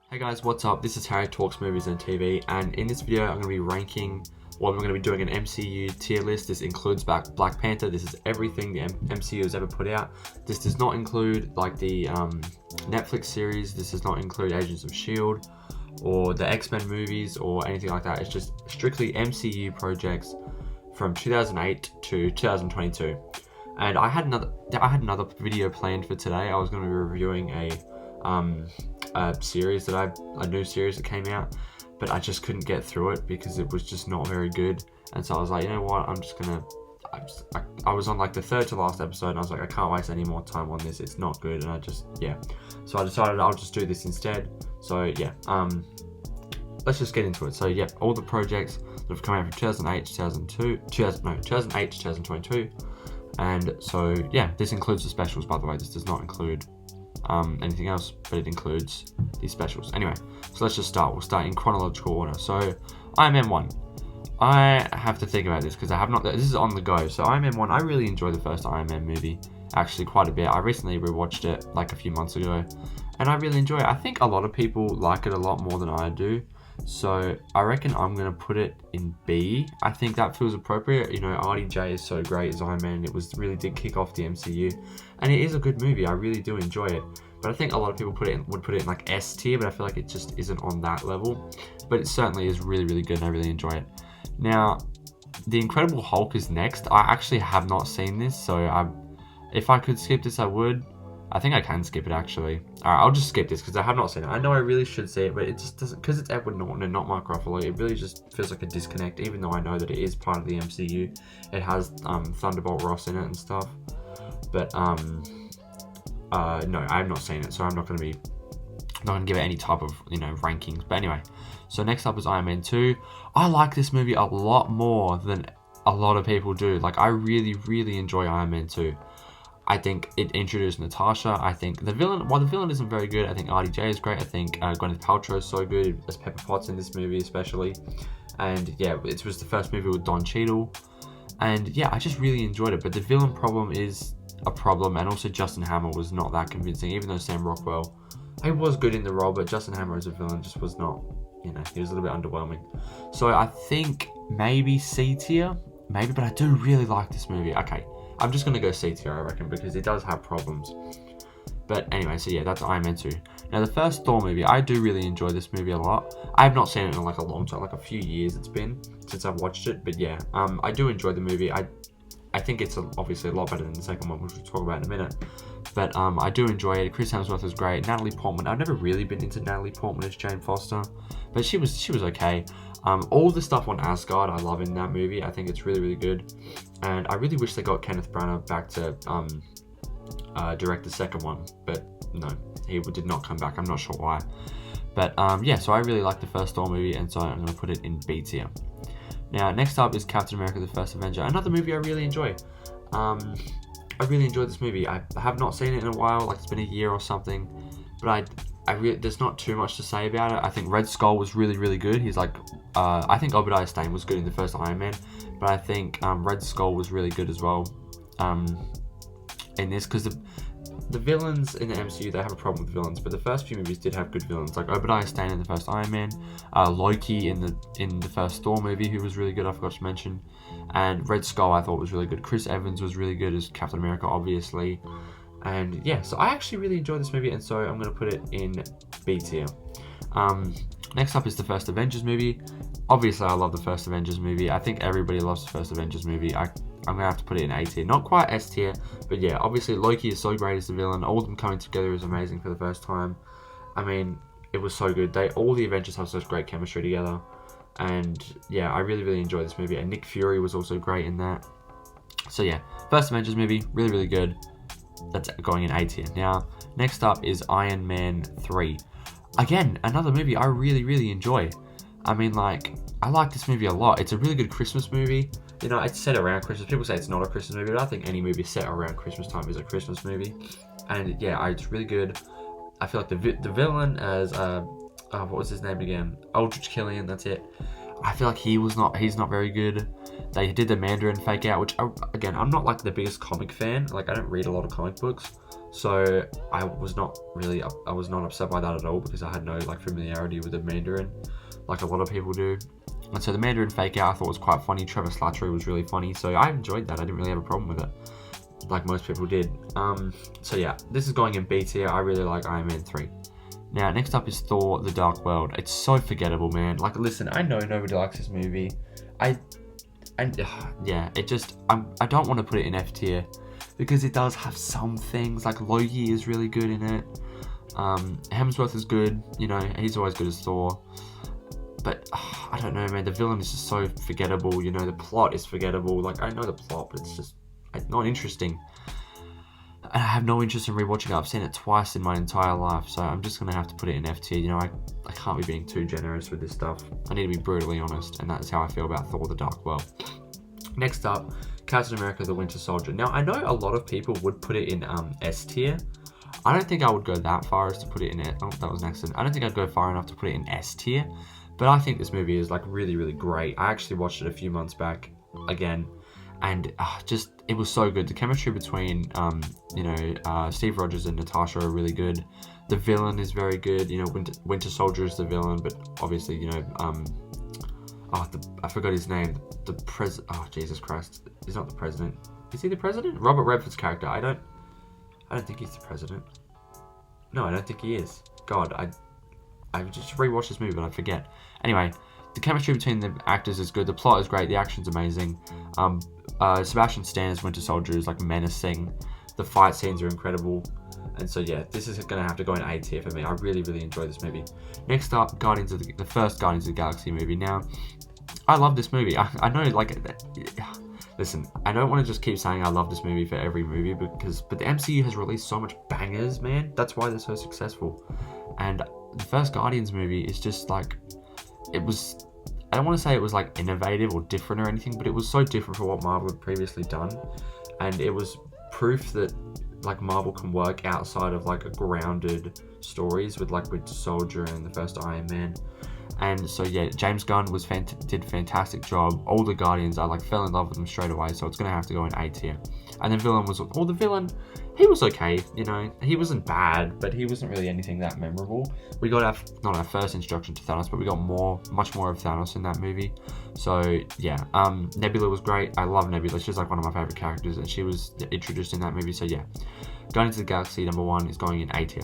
Hey guys, what's up? This is Harry Talks Movies and TV, and in this video I'm going to be ranking, I'm going to be doing an MCU tier list. This includes Black Panther. This is everything the MCU has ever put out. This does not include like the Netflix series. This does not include Agents of S.H.I.E.L.D. or the X-Men movies or anything like that. It's just strictly MCU projects from 2008 to 2022. And I had another video planned for today. I was going to be reviewing a series a new series that came out, but I just couldn't get through it because it was just not very good. And so I was like, you know what, I was on like the third to last episode and I was like, I can't waste any more time on this, it's not good. And so I decided I'll just do this instead. So yeah, let's just get into it. So yeah, all the projects that have come out from 2008 to 2022. And so yeah, this includes the specials, by the way. This does not include anything else, but it includes these specials. Anyway, so let's just start. We'll start in chronological order. So Iron Man 1. I have to think about this because I have not. This is on the go. So Iron Man 1, I really enjoyed the first Iron Man movie, actually quite a bit. I recently rewatched it like a few months ago, and I really enjoy it. I think a lot of people like it a lot more than I do. So I reckon I'm going to put it in B. I think that feels appropriate. You know, RDJ is so great as Iron Man. It did kick off the MCU. And it is a good movie. I really do enjoy it. But I think a lot of people would put it in like S tier, but I feel like it just isn't on that level. But it certainly is really, really good and I really enjoy it. Now, The Incredible Hulk is next. I actually have not seen this, so if I could skip this, I would. I think I can skip it actually. Alright, I'll just skip this because I have not seen it. I know I really should see it, but it just doesn't, because it's Edward Norton and not Mark Ruffalo, it really just feels like a disconnect, even though I know that it is part of the MCU. It has Thunderbolt Ross in it and stuff. But no, I have not seen it, so I'm not going to give it any type of, rankings. But anyway, so next up is Iron Man 2. I like this movie a lot more than a lot of people do. Like, I really, really enjoy Iron Man 2. I think it introduced Natasha. I think while the villain isn't very good, I think RDJ is great. I think Gwyneth Paltrow is so good as Pepper Potts in this movie especially. And yeah, it was the first movie with Don Cheadle. And yeah, I just really enjoyed it. But the villain problem is a problem, and also Justin Hammer was not that convincing, even though Sam Rockwell, he was good in the role, but Justin Hammer as a villain just was not, he was a little bit underwhelming. So I think maybe C tier, maybe, but I do really like this movie. Okay, I'm just going to go C tier, I reckon, because it does have problems. But anyway, so yeah, that's Iron Man 2. Now, the first Thor movie, I do really enjoy this movie a lot. I have not seen it in like a long time, like a few years it's been since I've watched it. But yeah, I do enjoy the movie. I think it's obviously a lot better than the second one, which we'll talk about in a minute. But I do enjoy it. Chris Hemsworth is great. Natalie Portman, I've never really been into Natalie Portman as Jane Foster, but she was okay. All the stuff on Asgard, I love in that movie. I think it's really, really good. And I really wish they got Kenneth Branagh back to direct the second one. But no, he did not come back. I'm not sure why. But yeah, so I really like the first Thor movie, and so I'm going to put it in B tier. Now, next up is Captain America: The First Avenger. Another movie I really enjoy. I really enjoyed this movie. I have not seen it in a while, like it's been a year or something. But there's not too much to say about it. I think Red Skull was really, really good. He's like, I think Obadiah Stane was good in the first Iron Man, but I think Red Skull was really good as well in this, because the villains in the MCU, they have a problem with villains, but the first few movies did have good villains, like Obadiah Stane in the first Iron Man, Loki in the first Thor movie, who was really good, I forgot to mention, and Red Skull I thought was really good. Chris Evans was really good as Captain America, obviously. And yeah, so I actually really enjoyed this movie, and so I'm going to put it in B tier. Next up is the first Avengers movie. Obviously, I love the first Avengers movie. I think everybody loves the first Avengers movie. I'm going to have to put it in A tier. Not quite S tier, but yeah, obviously Loki is so great as the villain. All of them coming together is amazing for the first time. I mean, it was so good. All the Avengers have such great chemistry together. And yeah, I really, really enjoyed this movie. And Nick Fury was also great in that. So yeah, first Avengers movie, really, really good. That's going in A tier. Now, next up is Iron Man 3. Again, another movie I really, really enjoy. I mean, like, I like this movie a lot. It's a really good Christmas movie. It's set around Christmas. People say it's not a Christmas movie, but I think any movie set around Christmas time is a Christmas movie. And yeah, it's really good. I feel like the villain as, what was his name again? Aldrich Killian, that's it. I feel like he's not very good. They did the Mandarin fake out, which again, I'm not like the biggest comic fan. Like I don't read a lot of comic books, so I was not upset by that at all because I had no like familiarity with the Mandarin, like a lot of people do. And so the Mandarin fake out I thought was quite funny. Trevor Slattery was really funny, so I enjoyed that. I didn't really have a problem with it, like most people did. So yeah, this is going in B tier. I really like Iron Man 3. Now, next up is Thor: The Dark World. It's so forgettable, man. Like, listen, I know nobody likes this movie. Yeah, it just, I don't want to put it in F tier because it does have some things. Like, Loki is really good in it. Hemsworth is good. You know, he's always good as Thor. But, I don't know, man. The villain is just so forgettable. You know, the plot is forgettable. Like, I know the plot, but it's just not interesting. I have no interest in rewatching it. I've seen it twice in my entire life, so I'm just going to have to put it in F tier. You know, I can't be being too generous with this stuff. I need to be brutally honest, and that's how I feel about Thor: The Dark World. Next up, Captain America: The Winter Soldier. Now, I know a lot of people would put it in S tier. I don't think I would go that far as to put it in oh, that was an accident. I don't think I'd go far enough to put it in S tier, but I think this movie is like really, really great. I actually watched it a few months back again, and just it was so good. The chemistry between Steve Rogers and Natasha are really good. The villain is very good. You know, Winter Soldier is the villain, but obviously, you know, I forgot his name. Oh, Jesus Christ, he's not the president. Is he the president? Robert Redford's character. I don't think he's the president. No, I don't think he is. God, I just rewatched this movie, but I forget. Anyway, the chemistry between the actors is good. The plot is great. The action's amazing. Sebastian Stan's Winter Soldier is like menacing. The fight scenes are incredible. And so yeah, this is going to have to go in A tier for me. I really, really enjoyed this movie. Next up, the first Guardians of the Galaxy movie. Now, I love this movie. I know, like, listen, I don't want to just keep saying I love this movie for every movie but the MCU has released so much bangers, man. That's why they're so successful. And the first Guardians movie is just like, I don't want to say it was like innovative or different or anything, but it was so different from what Marvel had previously done. And it was proof that like Marvel can work outside of like grounded stories with Winter Soldier and the first Iron Man. And so yeah, James Gunn did a fantastic job. All the Guardians, I like fell in love with them straight away, so it's gonna have to go in A tier. And the villain, he was okay, you know, he wasn't bad, but he wasn't really anything that memorable. We got not our first introduction to Thanos, but we got much more of Thanos in that movie. So yeah, Nebula was great. I love Nebula. She's like one of my favorite characters, and she was introduced in that movie. So yeah, Guardians of the Galaxy #1 is going in A tier.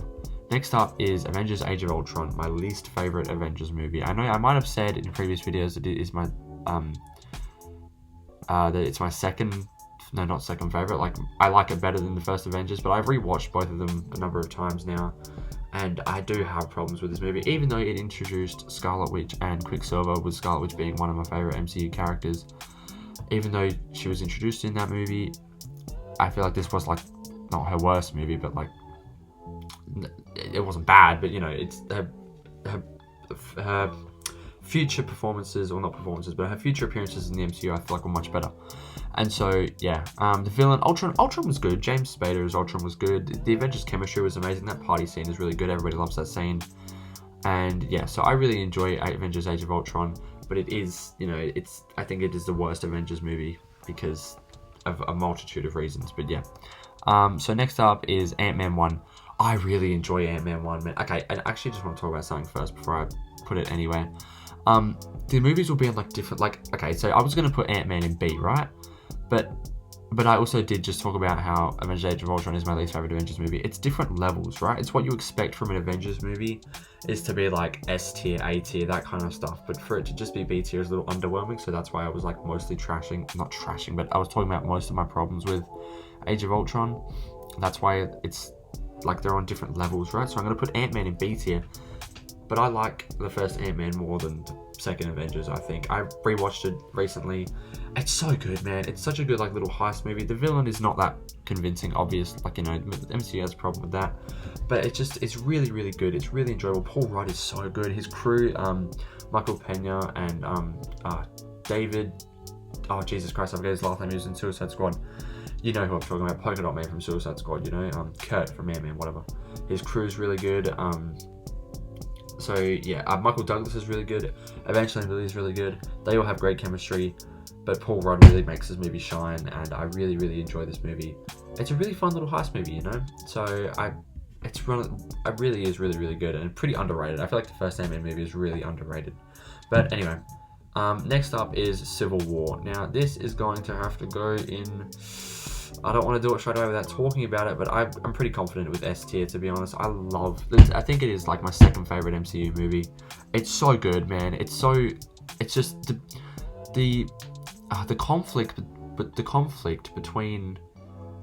Next up is Avengers: Age of Ultron, my least favorite Avengers movie. I know I might have said in previous videos that it is my that it's my not second favorite. Like, I like it better than the first Avengers, but I've rewatched both of them a number of times now, and I do have problems with this movie, even though it introduced Scarlet Witch and Quicksilver, with Scarlet Witch being one of my favorite MCU characters. Even though she was introduced in that movie, I feel like this was like not her worst movie, but like it wasn't bad, but you know, it's her future performances, or not performances, but her future appearances in the MCU, I feel like were much better. And so yeah, the villain Ultron was good. James Spader as Ultron was good. The Avengers chemistry was amazing. That party scene is really good. Everybody loves that scene. And yeah, so I really enjoy Avengers: Age of Ultron, but it is, you know, I think it is the worst Avengers movie because of a multitude of reasons. But yeah, so next up is Ant-Man 1. I really enjoy Ant-Man 1, man. Okay, I actually just want to talk about something first before I put it anywhere. The movies will be in like different, like, okay, so I was going to put Ant-Man in B, right? But I also did just talk about how Avengers: Age of Ultron is my least favorite Avengers movie. It's different levels, right? It's what you expect from an Avengers movie is to be like S tier, A tier, that kind of stuff. But for it to just be B tier is a little underwhelming. So that's why I was like mostly not trashing, but I was talking about most of my problems with Age of Ultron. That's why it's like they're on different levels, right? So I'm going to put Ant-Man in B tier. But I like the first Ant-Man more than the second Avengers, I think. I rewatched it recently. It's so good, man. It's such a good like little heist movie. The villain is not that convincing, obvious. Like, you know, the MCU has a problem with that. But it's really, really good. It's really enjoyable. Paul Rudd is so good. His crew, Michael Pena and David. Oh, Jesus Christ, I forget his last name. He was in Suicide Squad. You know who I'm talking about. Polka Dot Man from Suicide Squad, you know. Kurt from Ant-Man, whatever. His crew's really good. So yeah, Michael Douglas is really good. Evangeline Lilly is really good. They all have great chemistry, but Paul Rudd really makes this movie shine, and I really, really enjoy this movie. It's a really fun little heist movie, you know. So it really is really, really good and pretty underrated. I feel like the first Ant-Man movie is really underrated. But anyway, next up is Civil War. Now this is going to have to go in. I don't want to do it straight away without talking about it, but I'm pretty confident with S tier, to be honest. I think it is like my second favorite MCU movie. It's so good, man. It's just the conflict, but the conflict between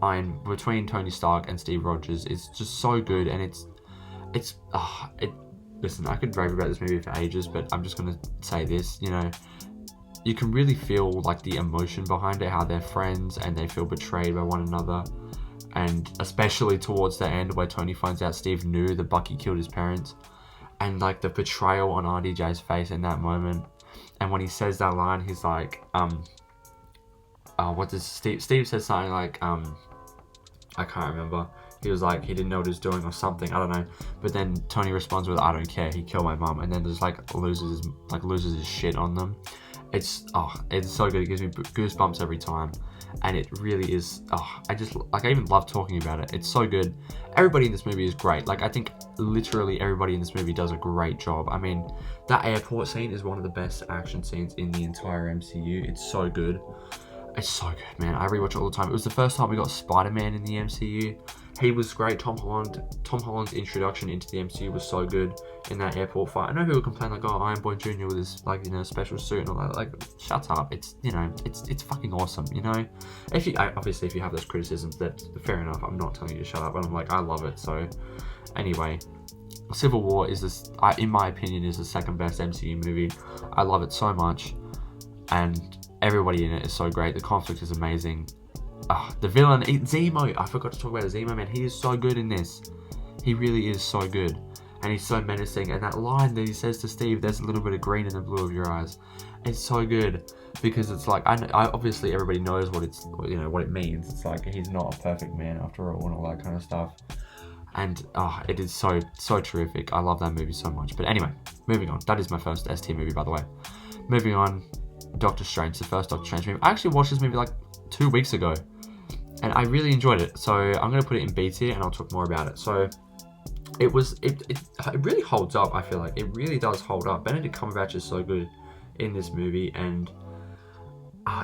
Tony Stark and Steve Rogers is just so good, and listen, I could rave about this movie for ages, but I'm just gonna say this, you know. You can really feel like the emotion behind it, how they're friends and they feel betrayed by one another. And especially towards the end where Tony finds out Steve knew that Bucky killed his parents. And like the betrayal on RDJ's face in that moment. And when he says that line, he's like, what does Steve says something like, I can't remember. He was like, he didn't know what he was doing or something, I don't know. But then Tony responds with, I don't care, he killed my mum. And then just like loses his shit on them. It's so good. It gives me goosebumps every time, and it really is. I even love talking about it. It's so good. Everybody in this movie is great. Like, I think literally everybody in this movie does a great job. I mean, that airport scene is one of the best action scenes in the entire MCU. It's so good. It's so good, man. I rewatch it all the time. It was the first time we got Spider-Man in the MCU. He was great. Tom Holland's introduction into the MCU was so good in that airport fight. I know people complain like, oh, Iron Boy Jr. with his special suit and all that. Like, shut up. It's it's fucking awesome. You know, obviously if you have those criticisms, that's fair enough. I'm not telling you to shut up, but I'm like, I love it. So anyway, Civil War is in my opinion, is the second best MCU movie. I love it so much, and everybody in it is so great. The conflict is amazing. The villain, Zemo. I forgot to talk about Zemo, man. He is so good in this. He really is so good. And he's so menacing. And that line that he says to Steve, there's a little bit of green in the blue of your eyes. It's so good. Because it's like, obviously everybody knows what it means. It's like, he's not a perfect man after all and all that kind of stuff. And it is so terrific. I love that movie so much. But anyway, moving on. That is my first S tier movie, by the way. Moving on, Doctor Strange, the first Doctor Strange movie. I actually watched this movie like 2 weeks ago, and I really enjoyed it. So I'm going to put it in B tier, and I'll talk more about it. So it really holds up. I feel like it really does hold up. Benedict Cumberbatch is so good in this movie, and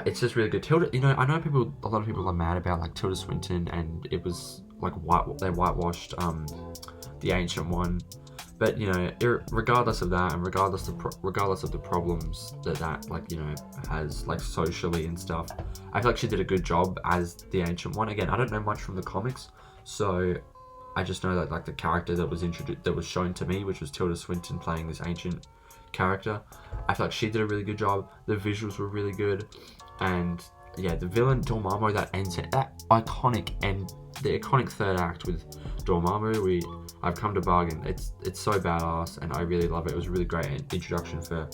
it's just really good. Tilda, I know a lot of people are mad about like Tilda Swinton, and it was like they whitewashed the Ancient One. But regardless of that, and regardless of the problems that has like socially and stuff, I feel like she did a good job as the Ancient One. Again, I don't know much from the comics, so I just know that like the character that was shown to me, which was Tilda Swinton playing this ancient character, I feel like she did a really good job. The visuals were really good, and yeah, the villain Dormammu that ends it, the iconic third act with Dormammu, I've come to bargain. It's so badass, and I really love it. It was a really great introduction for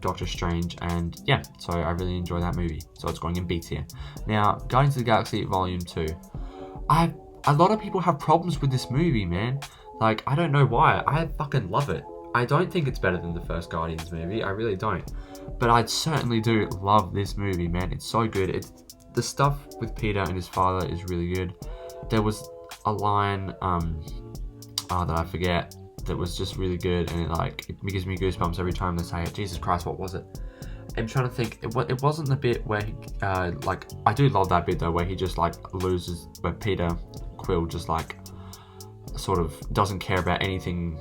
Doctor Strange, and yeah, so I really enjoy that movie. So it's going in B tier. Now, Guardians of the Galaxy Volume 2. A lot of people have problems with this movie, man. Like, I don't know why. I fucking love it. I don't think it's better than the first Guardians movie. I really don't. But I certainly do love this movie, man. It's so good. The stuff with Peter and his father is really good. There was a line that I forget that was just really good, and it gives me goosebumps every time they say it. Jesus Christ, what was it? I'm trying to think. It wasn't the bit where he, I do love that bit though, where he just loses, where Peter Quill just sort of doesn't care about anything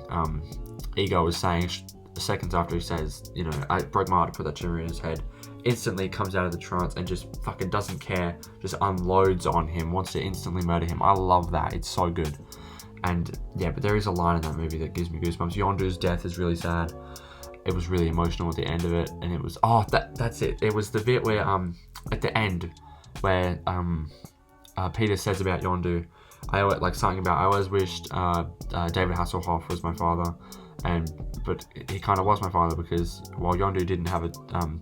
Ego was saying. Seconds after he says, I broke my heart to put that tumor in his head, instantly comes out of the trance and just fucking doesn't care, just unloads on him, wants to instantly murder him. I love that. It's so good. And yeah, but there is a line in that movie that gives me goosebumps. Yondu's death is really sad. It was really emotional at the end of it, and it was that's it. It was the bit where at the end where Peter says about Yondu, I always wished David Hasselhoff was my father, but he kind of was my father, because while Yondu didn't have a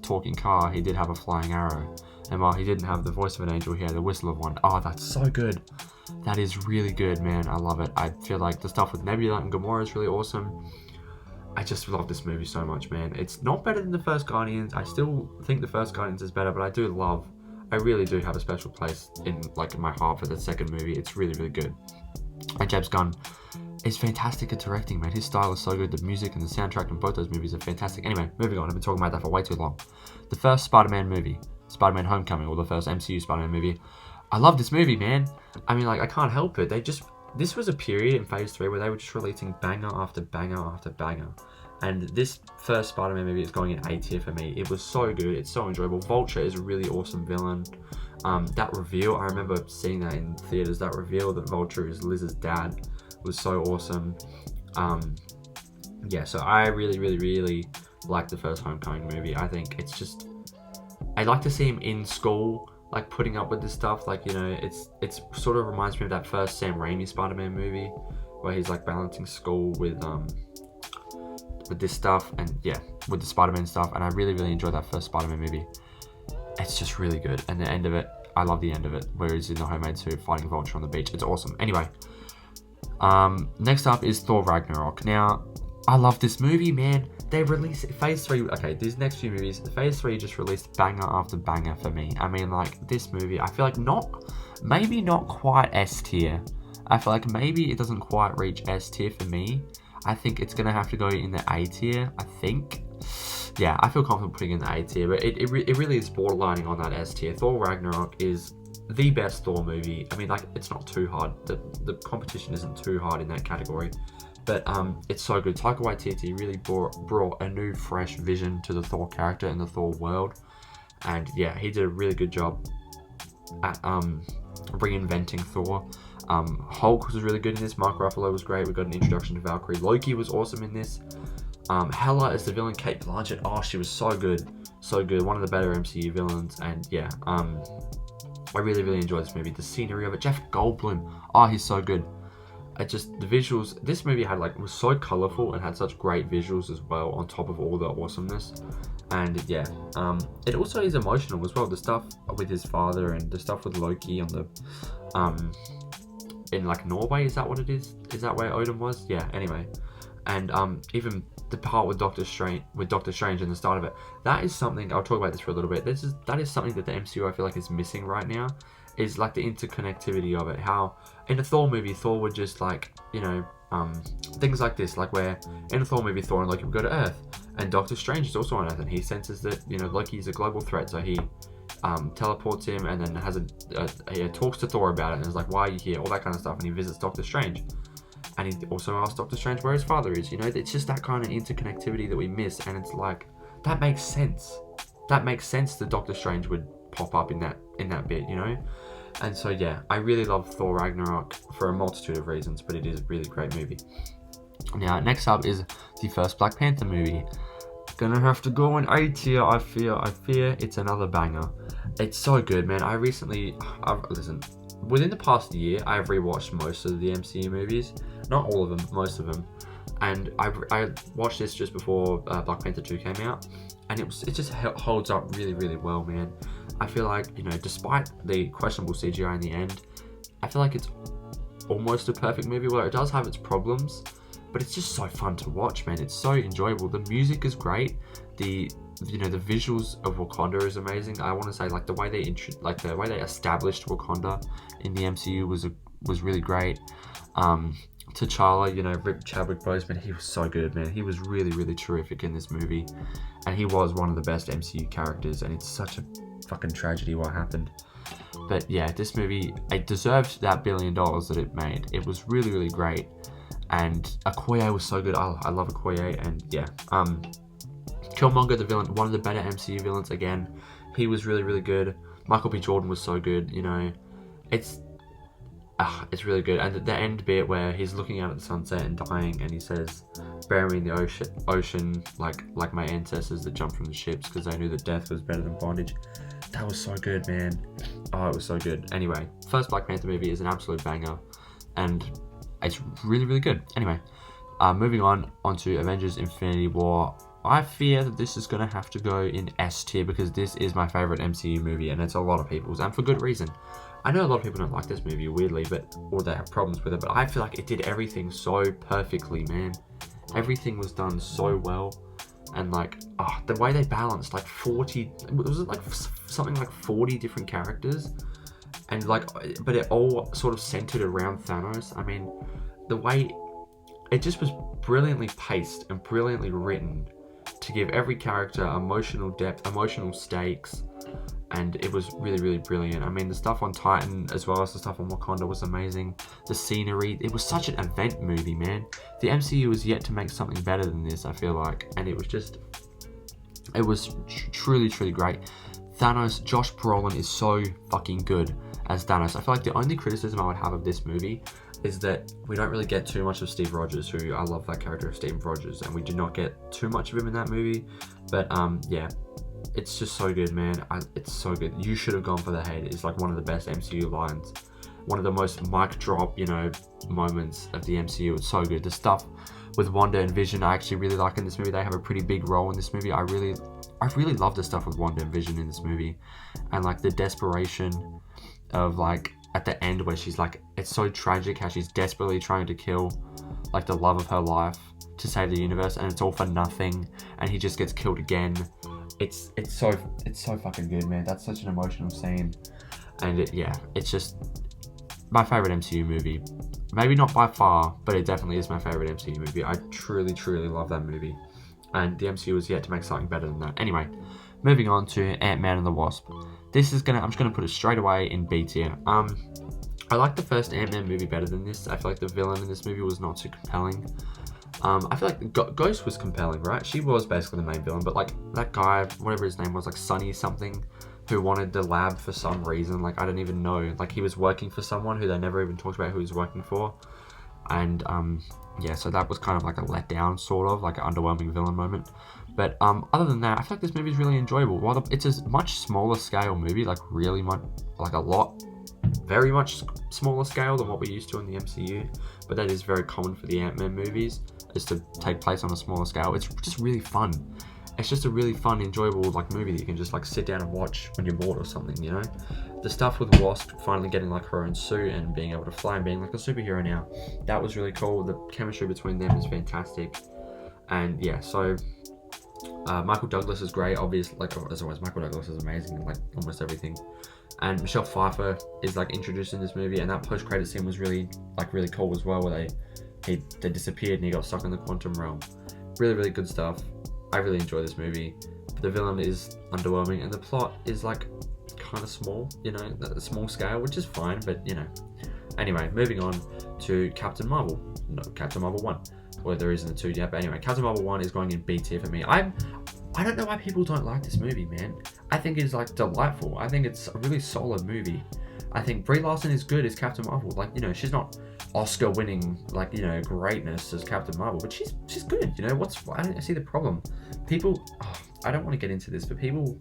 talking car, he did have a flying arrow, and while he didn't have the voice of an angel, he had the whistle of one. Oh, that's so good. That is really good, man. I love it. I feel like the stuff with Nebula and Gamora is really awesome. I just love this movie so much, man. It's not better than the first Guardians. I still think the first Guardians is better, but I really do have a special place in my heart for the second movie. It's really, really good. And James Gunn is fantastic at directing, man. His style is so good. The music and the soundtrack in both those movies are fantastic. Anyway, moving on. I've been talking about that for way too long. The first Spider-Man movie, Spider-Man Homecoming, or the first MCU Spider-Man movie. I love this movie, man. I mean, I can't help it. This was a period in Phase 3 where they were just releasing banger after banger after banger. And this first Spider-Man movie is going in A tier for me. It was so good. It's so enjoyable. Vulture is a really awesome villain. That reveal, I remember seeing that in theaters. That reveal that Vulture is Liz's dad was so awesome. So I really, really, really like the first Homecoming movie. I think it's just, I like to see him in school, putting up with this stuff. It's sort of reminds me of that first Sam Raimi Spider-Man movie where he's balancing school with this stuff, and with the Spider-Man stuff. And I really, really enjoyed that first Spider-Man movie. It's just really good. And the end of it, I love the end of it, where he's in the homemade suit fighting Vulture on the beach. It's awesome. Anyway, next up is Thor Ragnarok. Now, I love this movie, man. They released Phase 3. Okay, these next few movies, Phase 3 just released banger after banger for me. I mean, this movie, I feel maybe not quite S tier. I feel maybe it doesn't quite reach S tier for me. I think it's going to have to go in the A tier, I think. Yeah, I feel confident putting in the A tier, but it really is borderlining on that S tier. Thor Ragnarok is the best Thor movie. I mean, it's not too hard. The competition isn't too hard in that category, but it's so good. Taika Waititi really brought a new, fresh vision to the Thor character and the Thor world, and yeah, he did a really good job at reinventing Thor. Hulk was really good in this. Mark Ruffalo was great. We got an introduction to Valkyrie. Loki was awesome in this. Hela as the villain, Kate Blanchett. Oh, she was so good. So good. One of the better MCU villains. And yeah, I really, really enjoyed this movie. The scenery of it. Jeff Goldblum. Oh, he's so good. The visuals. This movie was so colorful and had such great visuals as well, on top of all the awesomeness. And yeah, it also is emotional as well. The stuff with his father and the stuff with Loki on the, in Norway, is that what it is? Is that where Odin was? Yeah, anyway. And even the part with Doctor Strange in the start of it, that is something, I'll talk about this for a little bit. That is something that the MCU, I feel is missing right now, is the interconnectivity of it. How in a Thor movie, Thor would just things like this, where in a Thor movie, Thor and Loki would go to Earth, and Doctor Strange is also on Earth, and he senses that Loki is a global threat, so he teleports him, and then he talks to Thor about it, and is like, why are you here, all that kind of stuff, and he visits Doctor Strange, and he also asks Doctor Strange where his father is. It's just that kind of interconnectivity that we miss, and it's that makes sense. That makes sense that Doctor Strange would pop up in that bit, and so yeah, I really love Thor Ragnarok for a multitude of reasons, but it is a really great movie. Now, next up is the first Black Panther movie. Gonna have to go in A tier. I fear it's another banger. It's so good, man. Listen, within the past year, I've rewatched most of the MCU movies. Not all of them, most of them. And I watched this just before Black Panther 2 came out, and it just holds up really, really well, man. I feel despite the questionable CGI in the end, I feel it's almost a perfect movie, where it does have its problems, but it's just so fun to watch, man. It's so enjoyable. The music is great. The visuals of Wakanda is amazing. I want to say the way they established Wakanda in the MCU was really great. T'Challa, Rip Chadwick Boseman, he was so good, man. He was really, really terrific in this movie, and he was one of the best MCU characters, and it's such a fucking tragedy what happened. But yeah, this movie, it deserved that $1 billion that it made. It was really, really great, and Okoye was so good. I love Okoye, and yeah, Killmonger, the villain, one of the better MCU villains again. He was really, really good. Michael B. Jordan was so good. It's really good. And the end bit where he's looking out at the sunset and dying, and he says, "Bury me in the ocean, like my ancestors that jumped from the ships, because they knew that death was better than bondage." That was so good, man. Oh, it was so good. Anyway, first Black Panther movie is an absolute banger, and it's really, really good. Anyway, moving on onto Avengers: Infinity War. I fear that this is going to have to go in S tier, because this is my favorite MCU movie, and it's a lot of people's, and for good reason. I know a lot of people don't like this movie, weirdly, or they have problems with it, but I feel it did everything so perfectly, man. Everything was done so well. And like, the way they balanced like 40, was it like something like 40 different characters? And like, but it all sort of centered around Thanos. I mean, the way it just was brilliantly paced and brilliantly written to give every character emotional depth, emotional stakes, and it was really, really brilliant. I mean, the stuff on Titan as well as the stuff on Wakanda was amazing. The scenery, it was such an event movie, man. The MCU was yet to make something better than this, I feel like, and it was truly, truly great. Thanos, Josh Brolin is so fucking good as Thanos. I feel like the only criticism I would have of this movie is that we don't really get too much of Steve Rogers, who I love that character of Steve Rogers, and we do not get too much of him in that movie. But yeah, it's just so good, man. It's so good. You should have gone for the head. It's like one of the best MCU lines, one of the most mic drop, moments of the MCU. It's so good. The stuff with Wanda and Vision, I actually really like in this movie. They have a pretty big role in this movie. I really love the stuff with Wanda and Vision in this movie, and like the desperation of like at the end where she's like, it's so tragic how she's desperately trying to kill like the love of her life to save the universe, and it's all for nothing, and he just gets killed again. It's so fucking good, man. That's such an emotional scene, and it's just my favorite MCU movie. Maybe not by far, but it definitely is my favorite MCU movie. I truly, truly love that movie, and the MCU is yet to make something better than that. Anyway, moving on to Ant-Man and the Wasp. I'm just gonna put it straight away in B tier. I like the first Ant-Man movie better than this. I feel like the villain in this movie was not too compelling. I feel like Ghost was compelling, right? She was basically the main villain, but like that guy, whatever his name was, like Sonny something, who wanted the lab for some reason. Like, I don't even know. Like, he was working for someone who they never even talked about who he was working for. And yeah, so that was kind of like a letdown, sort of like an underwhelming villain moment. But other than that, I feel like this movie is really enjoyable. While it's a much smaller scale movie, like really much, like a lot, very much smaller scale than what we're used to in the MCU. But that is very common for the Ant-Man movies, is to take place on a smaller scale. It's just really fun. It's just a really fun, enjoyable like movie that you can just like sit down and watch when you're bored or something, The stuff with Wasp finally getting like her own suit and being able to fly and being like a superhero now, that was really cool. The chemistry between them is fantastic. And yeah, so Michael Douglas is great, obviously, like as always. Michael Douglas is amazing in like almost everything. And Michelle Pfeiffer is like introduced in this movie, and that post-credit scene was really cool as well, where they disappeared and he got stuck in the quantum realm. Really, really good stuff. I really enjoy this movie. The villain is underwhelming, and the plot is like kind of small, a small scale, which is fine, but Anyway, moving on to Captain Marvel 1. Well, there isn't a 2 yet, but anyway, Captain Marvel 1 is going in B tier for me. I don't know why people don't like this movie, man. I think it's like delightful. I think it's a really solid movie. I think Brie Larson is good as Captain Marvel. Like, she's not Oscar-winning, like, greatness as Captain Marvel, but she's good. I don't see the problem. People, I don't want to get into this, but people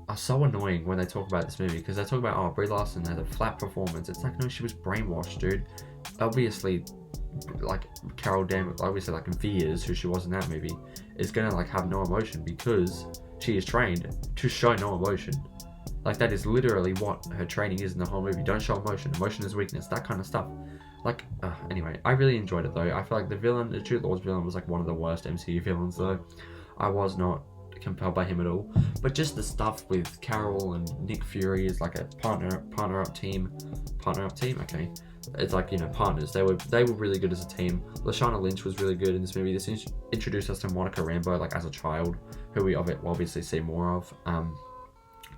are so annoying when they talk about this movie, because they talk about, Brie Larson had a flat performance. It's like, no, she was brainwashed, dude. Obviously, like Carol Danvers, obviously like Veers, who she was in that movie, is gonna like have no emotion because she is trained to show no emotion. Like, that is literally what her training is in the whole movie. Don't show emotion. Emotion is weakness. That kind of stuff. Like, anyway, I really enjoyed it though. I feel like the Jude Law's villain was like one of the worst MCU villains though. I was not compelled by him at all. But just the stuff with Carol and Nick Fury is like a partner up team. Okay. It's like, partners. They were really good as a team. Lashana Lynch was really good in this movie. This introduced us to Monica Rambeau, like as a child, who we obviously see more of.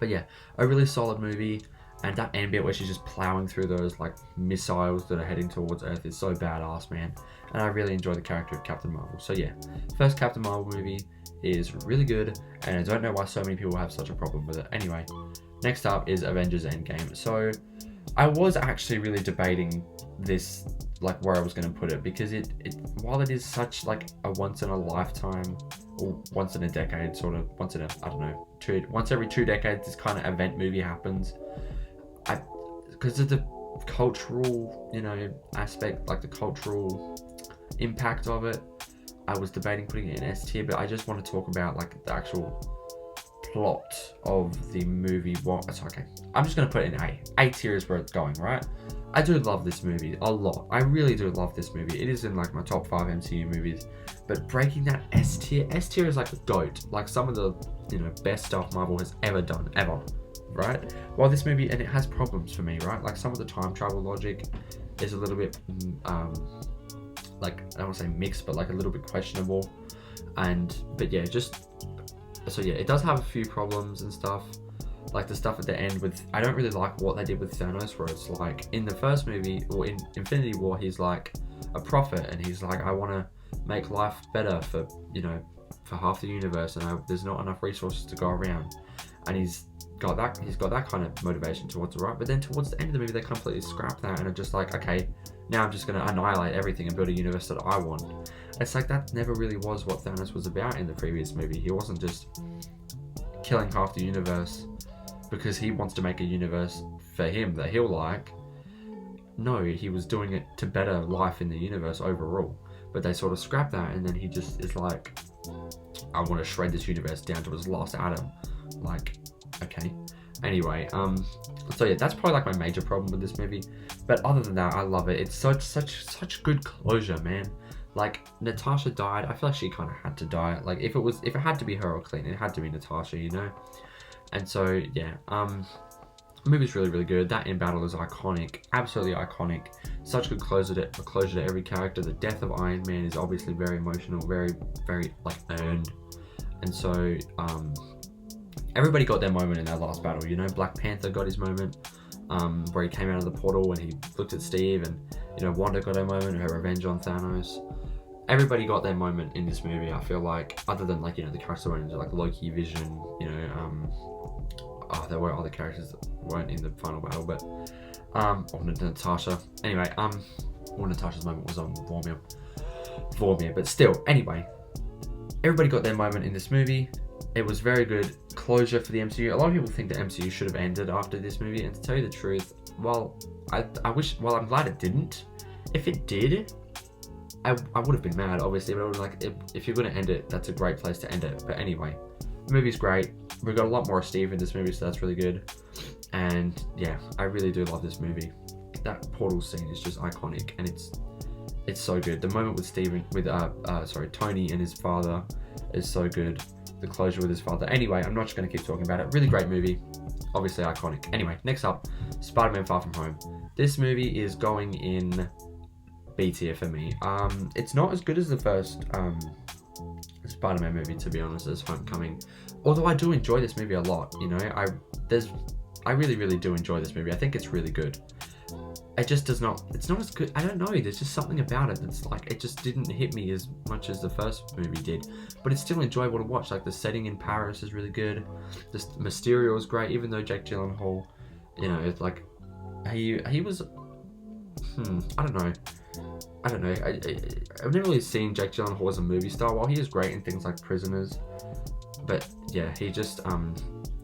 But yeah, a really solid movie. And that end bit where she's just plowing through those like missiles that are heading towards Earth is so badass, man. And I really enjoy the character of Captain Marvel. So yeah, first Captain Marvel movie is really good, and I don't know why so many people have such a problem with it. Anyway, next up is Avengers Endgame. So I was actually really debating this, like where I was going to put it, because it while it is such like a once in a lifetime or once in a decade, sort of once every 2 decades, this kind of event movie happens. Because of the cultural, aspect, like the cultural impact of it, I was debating putting it in S tier, but I just want to talk about like the actual plot of the movie. It's okay. I'm just going to put it in A. A tier is where it's going, right? I do love this movie a lot. I really do love this movie. It is in like my top 5 MCU movies. But breaking that S tier is like a GOAT. Like some of the, best stuff Marvel has ever done, ever. Right? While this movie, and it has problems for me, right? Like some of the time travel logic is a little bit, like, I don't want to say mixed, but like a little bit questionable. But yeah, it does have a few problems and stuff. Like the stuff at the end with, I don't really like what they did with Thanos, where it's like in the first movie, or in Infinity War, he's like a prophet, and he's like, I want to make life better for, for half the universe, and there's not enough resources to go around. And he's got that kind of motivation towards the right, but then towards the end of the movie, they completely scrap that and are just like, okay, now I'm just going to annihilate everything and build a universe that I want. It's like that never really was what Thanos was about in the previous movie. He wasn't just killing half the universe because he wants to make a universe for him that he'll like. No, he was doing it to better life in the universe overall. But they sort of scrap that, and then he just is like, I want to shred this universe down to its last atom. Like, okay. Anyway, so yeah, that's probably like my major problem with this movie. But other than that, I love it. It's such good closure, man. Like, Natasha died. I feel like she kind of had to die. Like, if it had to be her or Clint, it had to be Natasha, And so yeah, the movie's really, really good. That in battle is iconic, absolutely iconic. Such good closure to every character. The death of Iron Man is obviously very emotional, very, very like earned. And so everybody got their moment in that last battle. Black Panther got his moment, where he came out of the portal and he looked at Steve, and Wanda got her moment, her revenge on Thanos. Everybody got their moment in this movie. I feel like, other than like the character moments like Loki, Vision, there were other characters that weren't in the final battle, but or Natasha. Anyway, Natasha's moment was on Vormir, but still, anyway, everybody got their moment in this movie. It was very good closure for the MCU. A lot of people think the MCU should have ended after this movie, and to tell you the truth, I'm glad it didn't. If it did, I would have been mad, obviously, but I would have if you're going to end it, that's a great place to end it. But anyway, the movie's great. We've got a lot more of Steve in this movie, so that's really good. And yeah, I really do love this movie. That portal scene is just iconic, and it's so good. The moment with Tony and his father is so good. The closure with his father. Anyway, I'm not just going to keep talking about it. Really great movie. Obviously iconic. Anyway, next up, Spider-Man Far From Home. This movie is going in B tier for me. It's not as good as the first Spider-Man movie, to be honest, as Homecoming. Although I do enjoy this movie a lot, I really, really do enjoy this movie. I think it's really good. It's not as good. I don't know. There's just something about it that's like, it just didn't hit me as much as the first movie did. But it's still enjoyable to watch. Like, the setting in Paris is really good. This Mysterio is great, even though Jake Gyllenhaal, it's like, he was, I don't know. I've never really seen Jake Gyllenhaal as a movie star. While he is great in things like Prisoners, but yeah, he just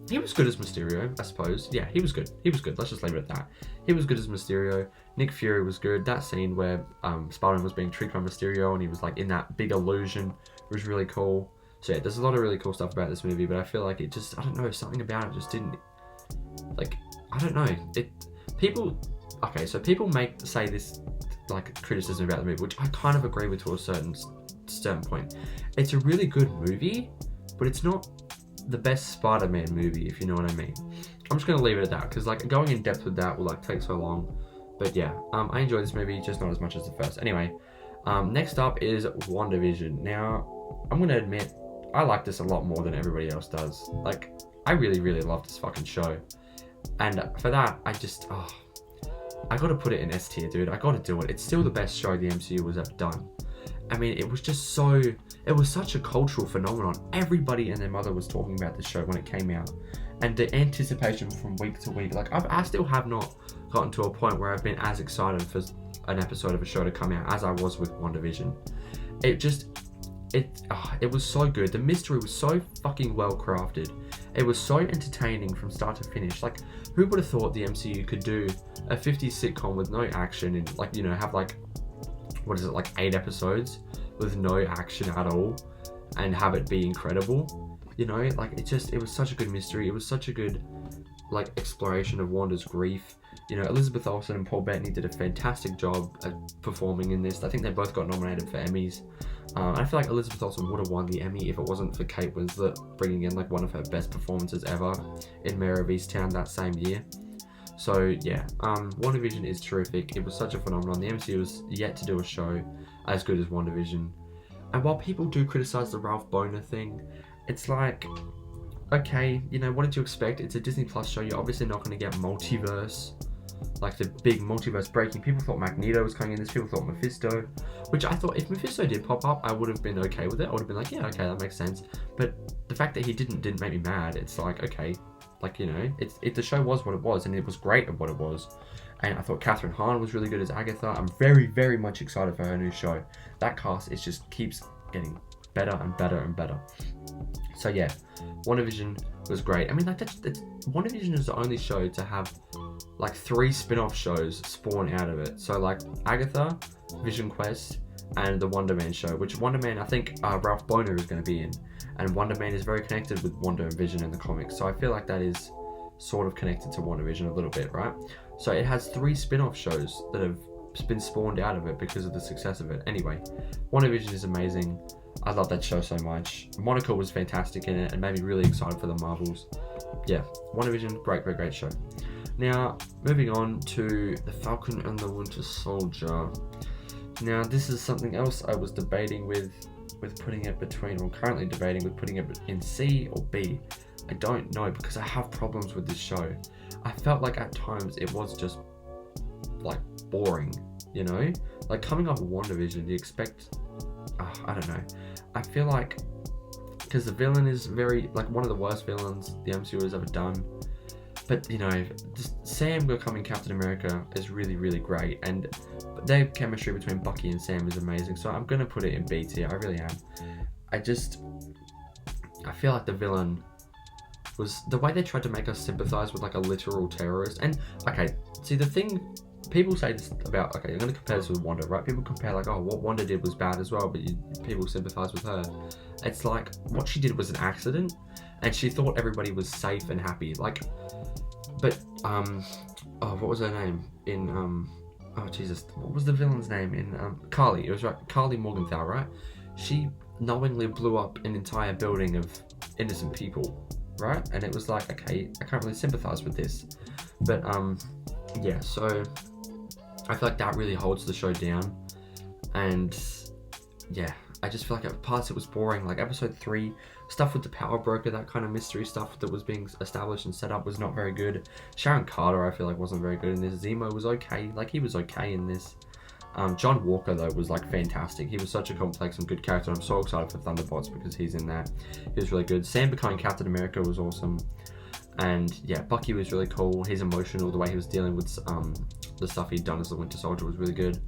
he was good as Mysterio, I suppose. Yeah, he was good. Let's just leave it at that. He was good as Mysterio. Nick Fury was good. That scene where Spider-Man was being tricked by Mysterio and he was like in that big illusion was really cool. So yeah, there's a lot of really cool stuff about this movie, but I feel like it just, I don't know, something about it just didn't, like, I don't know. People say this like criticism about the movie, which I kind of agree with to a certain point. It's a really good movie, but it's not the best Spider-Man movie, if you know what I mean. I'm just gonna leave it at that, because like going in depth with that will like take so long. But yeah, I enjoyed this movie, just not as much as the first. Anyway, next up is WandaVision. Now, I'm gonna admit, I like this a lot more than everybody else does. Like, I really, really love this fucking show. And for that, I gotta put it in S tier, dude. I gotta do it. It's still the best show the MCU has ever done. I mean, it was such a cultural phenomenon. Everybody and their mother was talking about this show when it came out. And the anticipation from week to week, like, I still have not gotten to a point where I've been as excited for an episode of a show to come out as I was with WandaVision. It was so good. The mystery was so fucking well crafted. It was so entertaining from start to finish. Like, who would have thought the MCU could do a 50s sitcom with no action and, like, have like, what is it, like 8 episodes with no action at all and have it be incredible? Like, it was such a good mystery. It was such a good like exploration of Wanda's grief. You know, Elizabeth Olsen and Paul Bettany did a fantastic job at performing in this. I think they both got nominated for Emmys. I feel like Elizabeth Olsen would have won the Emmy if it wasn't for Kate Winslet bringing in like one of her best performances ever in Mayor of Easttown that same year. So yeah, WandaVision is terrific. It was such a phenomenon. The MCU was yet to do a show as good as WandaVision. And while people do criticize the Ralph Boner thing, it's like, okay, you know, what did you expect? It's a Disney Plus show. You're obviously not going to get multiverse, like the big multiverse breaking. People thought Magneto was coming in this. People thought Mephisto, which I thought if Mephisto did pop up, I would have been okay with it. I would have been like, yeah, okay, that makes sense. But the fact that he didn't make me mad. It's like, okay, like, you know, the show was what it was, and it was great at what it was. And I thought Catherine Hahn was really good as Agatha. I'm very, very much excited for her new show. That cast just keeps getting better and better and better. So yeah, WandaVision was great. I mean, like WandaVision is the only show to have like 3 spin-off shows spawn out of it. So like Agatha, Vision Quest, and the Wonder Man show, which Wonder Man I think Ralph Boner is going to be in. And Wonder Man is very connected with Wanda and Vision in the comics. So I feel like that is sort of connected to WandaVision a little bit, right? So it has 3 spin-off shows that have been spawned out of it because of the success of it. Anyway, WandaVision is amazing. I love that show so much. Monica was fantastic in it and made me really excited for the Marvels. Yeah, WandaVision, great show. Now, moving on to The Falcon and the Winter Soldier. Now, this is something else I was debating with putting it between, or currently debating with putting it in C or B. I don't know, because I have problems with this show. I felt like at times it was just like boring, you know? Like coming off of WandaVision, you expect, I don't know. I feel like, because the villain is very, like one of the worst villains the MCU has ever done. But, you know, Sam becoming Captain America is really, really great. And their chemistry between Bucky and Sam is amazing. So I'm going to put it in B tier. I really am. I feel like the villain was the way they tried to make us sympathize with like a literal terrorist. And, okay, see the thing, people say this about, okay, I'm going to compare this with Wanda, right? People compare like, oh, what Wanda did was bad as well, but people sympathize with her. It's like, what she did was an accident. And she thought everybody was safe and happy. Like, but, what was her name in, what was the villain's name in, Carly, it was right, Carly Morgenthau, right? She knowingly blew up an entire building of innocent people, right? And it was like, okay, I can't really sympathize with this. But, yeah, so I feel like that really holds the show down. And, yeah, I just feel like at parts it was boring. Like episode 3, stuff with the power broker, that kind of mystery stuff that was being established and set up was not very good. Sharon Carter, I feel like, wasn't very good in this. Zemo was okay. Like, he was okay in this. John Walker, though, was like fantastic. He was such a complex and good character. I'm so excited for Thunderbolts because he's in that. He was really good. Sam becoming Captain America was awesome. And yeah, Bucky was really cool. He's emotional. The way he was dealing with the stuff he'd done as the Winter Soldier was really good.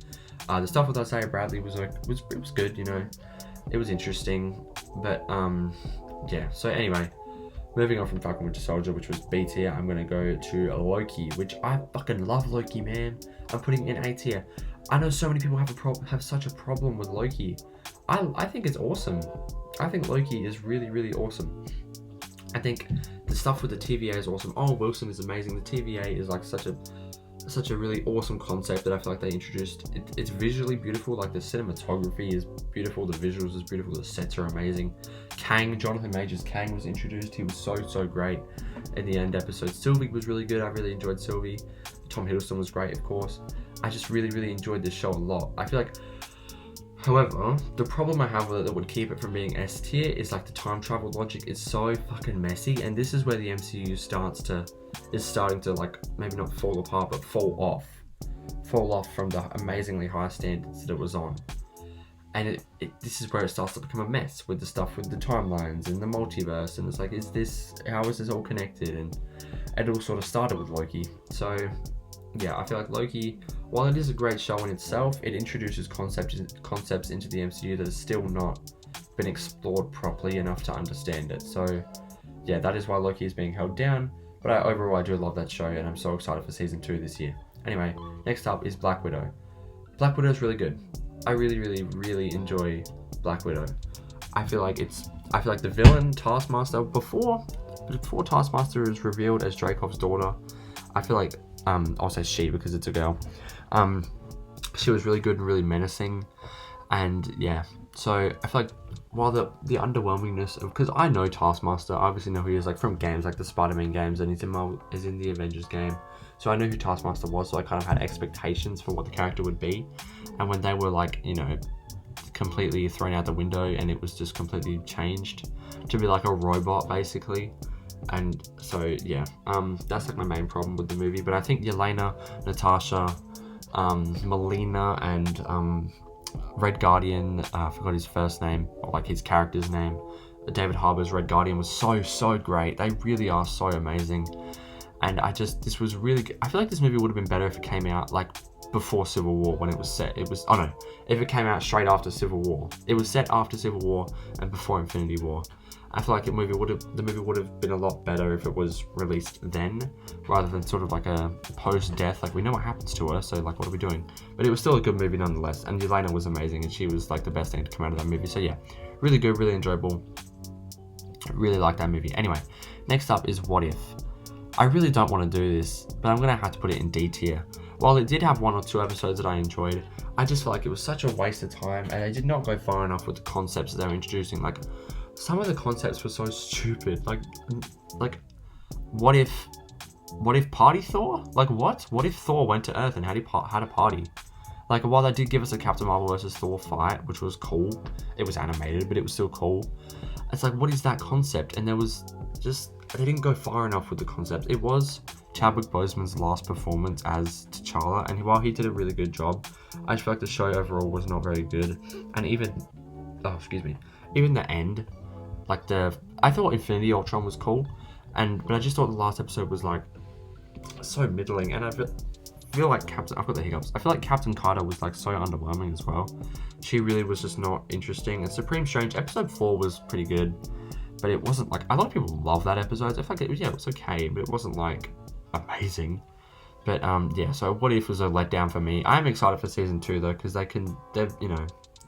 The stuff with Isaiah Bradley was good, you know. It was interesting, but yeah. So anyway, moving on from Falcon Winter Soldier, which was B tier, I'm gonna go to Loki, which I fucking love Loki, man. I'm putting in A tier. I know so many people have such a problem with Loki. I think it's awesome. I think Loki is really, really awesome. I think the stuff with the TVA is awesome. Oh, Wilson is amazing. The TVA is like such a really awesome concept that I feel like they introduced. It's visually beautiful. Like the cinematography is beautiful. The visuals is beautiful. The sets are amazing. Jonathan Majors Kang was introduced. He was so great in the end episode. Sylvie was really good. I really enjoyed Sylvie. Tom Hiddleston was great, of course. I just really enjoyed this show a lot. I feel like, however, the problem I have with it that would keep it from being S tier is like the time travel logic is so fucking messy, and this is where the MCU is starting to like maybe not fall apart but fall off from the amazingly high standards that it was on. And this is where it starts to become a mess with the stuff with the timelines and the multiverse, and it's like, how is this all connected? And it all sort of started with Loki. So yeah, I feel like Loki, while it is a great show in itself, it introduces concepts into the MCU that has still not been explored properly enough to understand it. So yeah, that is why Loki is being held down. But overall, I do love that show, and I'm so excited for season 2 this year. Anyway, next up is Black Widow. Black Widow is really good. I really enjoy Black Widow. I feel like the villain Taskmaster, before before Taskmaster is revealed as Dracov's daughter, I feel like I'll say she because it's a girl. She was really good and really menacing, and yeah. So I feel like while the underwhelmingness of, because I know Taskmaster, I obviously know who he is, like from games like the Spider-Man games, and he's in the Avengers game, so I know who Taskmaster was. So I kind of had expectations for what the character would be, and when they were like, you know, completely thrown out the window and it was just completely changed to be like a robot basically. And so yeah, that's like my main problem with the movie. But I think Yelena, Natasha, Melina, and Red Guardian, I forgot his first name, or like his character's name, David Harbour's Red Guardian was so great. They really are so amazing. And this was really good. I feel like this movie would have been better if it came out like before Civil War when it was set. If it came out straight after Civil War. It was set after Civil War and before Infinity War. I feel like the movie would have been a lot better if it was released then, rather than sort of like a post-death. Like, we know what happens to her, so like, what are we doing? But it was still a good movie nonetheless, and Yelena was amazing, and she was like the best thing to come out of that movie. So yeah, really good, really enjoyable. Really like that movie. Anyway, next up is What If. I really don't want to do this, but I'm gonna have to put it in D tier. While it did have 1 or 2 episodes that I enjoyed, I just feel like it was such a waste of time, and they did not go far enough with the concepts that they were introducing. Like, some of the concepts were so stupid. Like, what if Party Thor? Like, what? What if Thor went to Earth and had a party? Like, while they did give us a Captain Marvel versus Thor fight, which was cool, it was animated, but it was still cool. It's like, what is that concept? And there was just, they didn't go far enough with the concept. It was Chadwick Boseman's last performance as T'Challa, and while he did a really good job, I just feel like the show overall was not very good. And even the end, like I thought Infinity Ultron was cool, but I just thought the last episode was like so middling, and I feel like I've got the hiccups. I feel like Captain Carter was like so underwhelming as well. She really was just not interesting. And Supreme Strange episode 4 was pretty good, but it wasn't like, a lot of people love that episode. I feel like it was okay, but it wasn't like amazing. But yeah, so What If was a letdown for me. I'm excited for season 2 though, because they're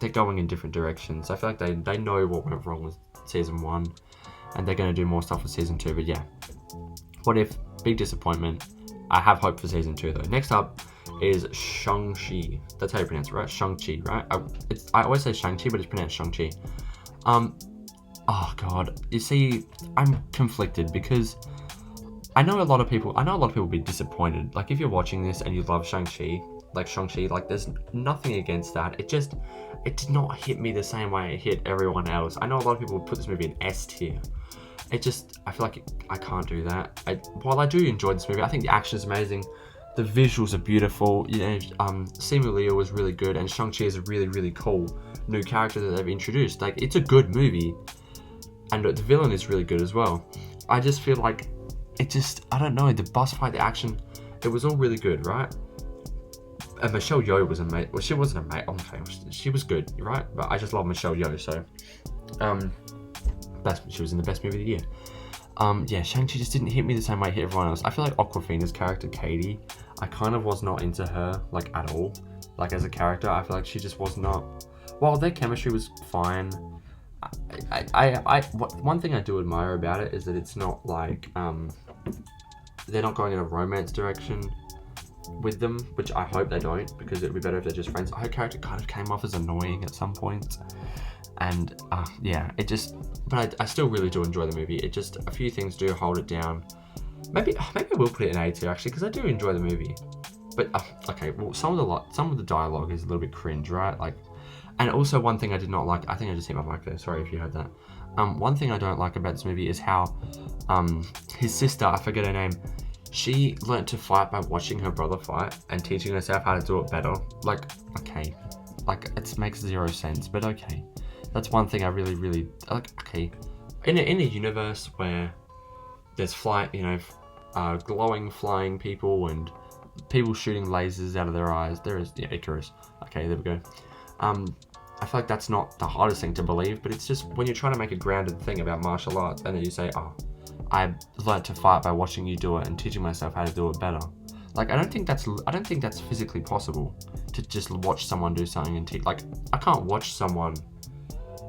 going in different directions. I feel like they know what went wrong with season 1, and they're going to do more stuff with season 2. But yeah, What If, big disappointment. I have hope for season 2 though. Next up is Shang-Chi. That's how you pronounce it, right? Shang-Chi, right? I always say Shang-Chi, but it's pronounced Shang-Chi. Oh god, you see, I'm conflicted because I know a lot of people will be disappointed. Like, if you're watching this and you love Shang-Chi, like there's nothing against that. It did not hit me the same way it hit everyone else. I know a lot of people would put this movie in S tier. I feel like I can't do that. While I do enjoy this movie, I think the action is amazing. The visuals are beautiful. You know, Simu Liu was really good, and Shang-Chi is a really, really cool new character that they've introduced. Like, it's a good movie, and the villain is really good as well. I just feel like I don't know, the boss fight, the action, it was all really good, right? And Michelle Yeoh was amazing. Well, she wasn't amazing. Okay, she was good, right? But I just love Michelle Yeoh, so she was in the best movie of the year. Yeah, Shang-Chi just didn't hit me the same way it hit everyone else. I feel like Awkwafina's character, Katie, I kind of was not into her, like, at all. Like, as a character, I feel like she just was not. While their chemistry was fine, one thing I do admire about it is that it's not like they're not going in a romance direction with them, which I hope they don't, because it'd be better if they're just friends. Her character kind of came off as annoying at some point, and yeah, but I still really do enjoy the movie. A few things do hold it down. Maybe I will put it in A tier actually, because I do enjoy the movie. But okay, well, some of the dialogue is a little bit cringe, right? Like, and also one thing I did not like, I think I just hit my mic there, sorry if you heard that. One thing I don't like about this movie is how his sister, I forget her name, she learnt to fight by watching her brother fight and teaching herself how to do it better. Like, okay, like, it makes zero sense, but okay. That's one thing I really, really like. Okay, in a universe where there's glowing flying people and people shooting lasers out of their eyes, there is Icarus. Okay, there we go. I feel like that's not the hardest thing to believe, but it's just when you're trying to make a grounded thing about martial arts, and then you say, "Oh, I learned to fight by watching you do it and teaching myself how to do it better." Like, I don't think that's physically possible to just watch someone do something and teach. Like, I can't watch someone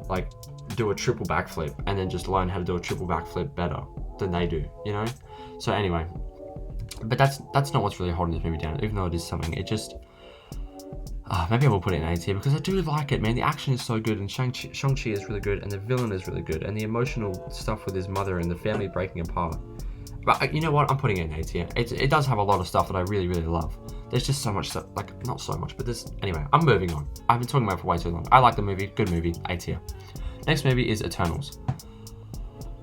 like do a triple backflip and then just learn how to do a triple backflip better. than they do, you know? So anyway, but that's not what's really holding this movie down, even though it is something. It just, maybe I will put it in A tier because I do like it, man. The action is so good, and Shang-Chi is really good, and the villain is really good, and the emotional stuff with his mother and the family breaking apart. But you know what? I'm putting it in A tier. It does have a lot of stuff that I really, really love. There's just so much stuff, like, not so much, but there's, anyway, I'm moving on. I've been talking about it for way too long. I like the movie, good movie, A tier. Next movie is Eternals.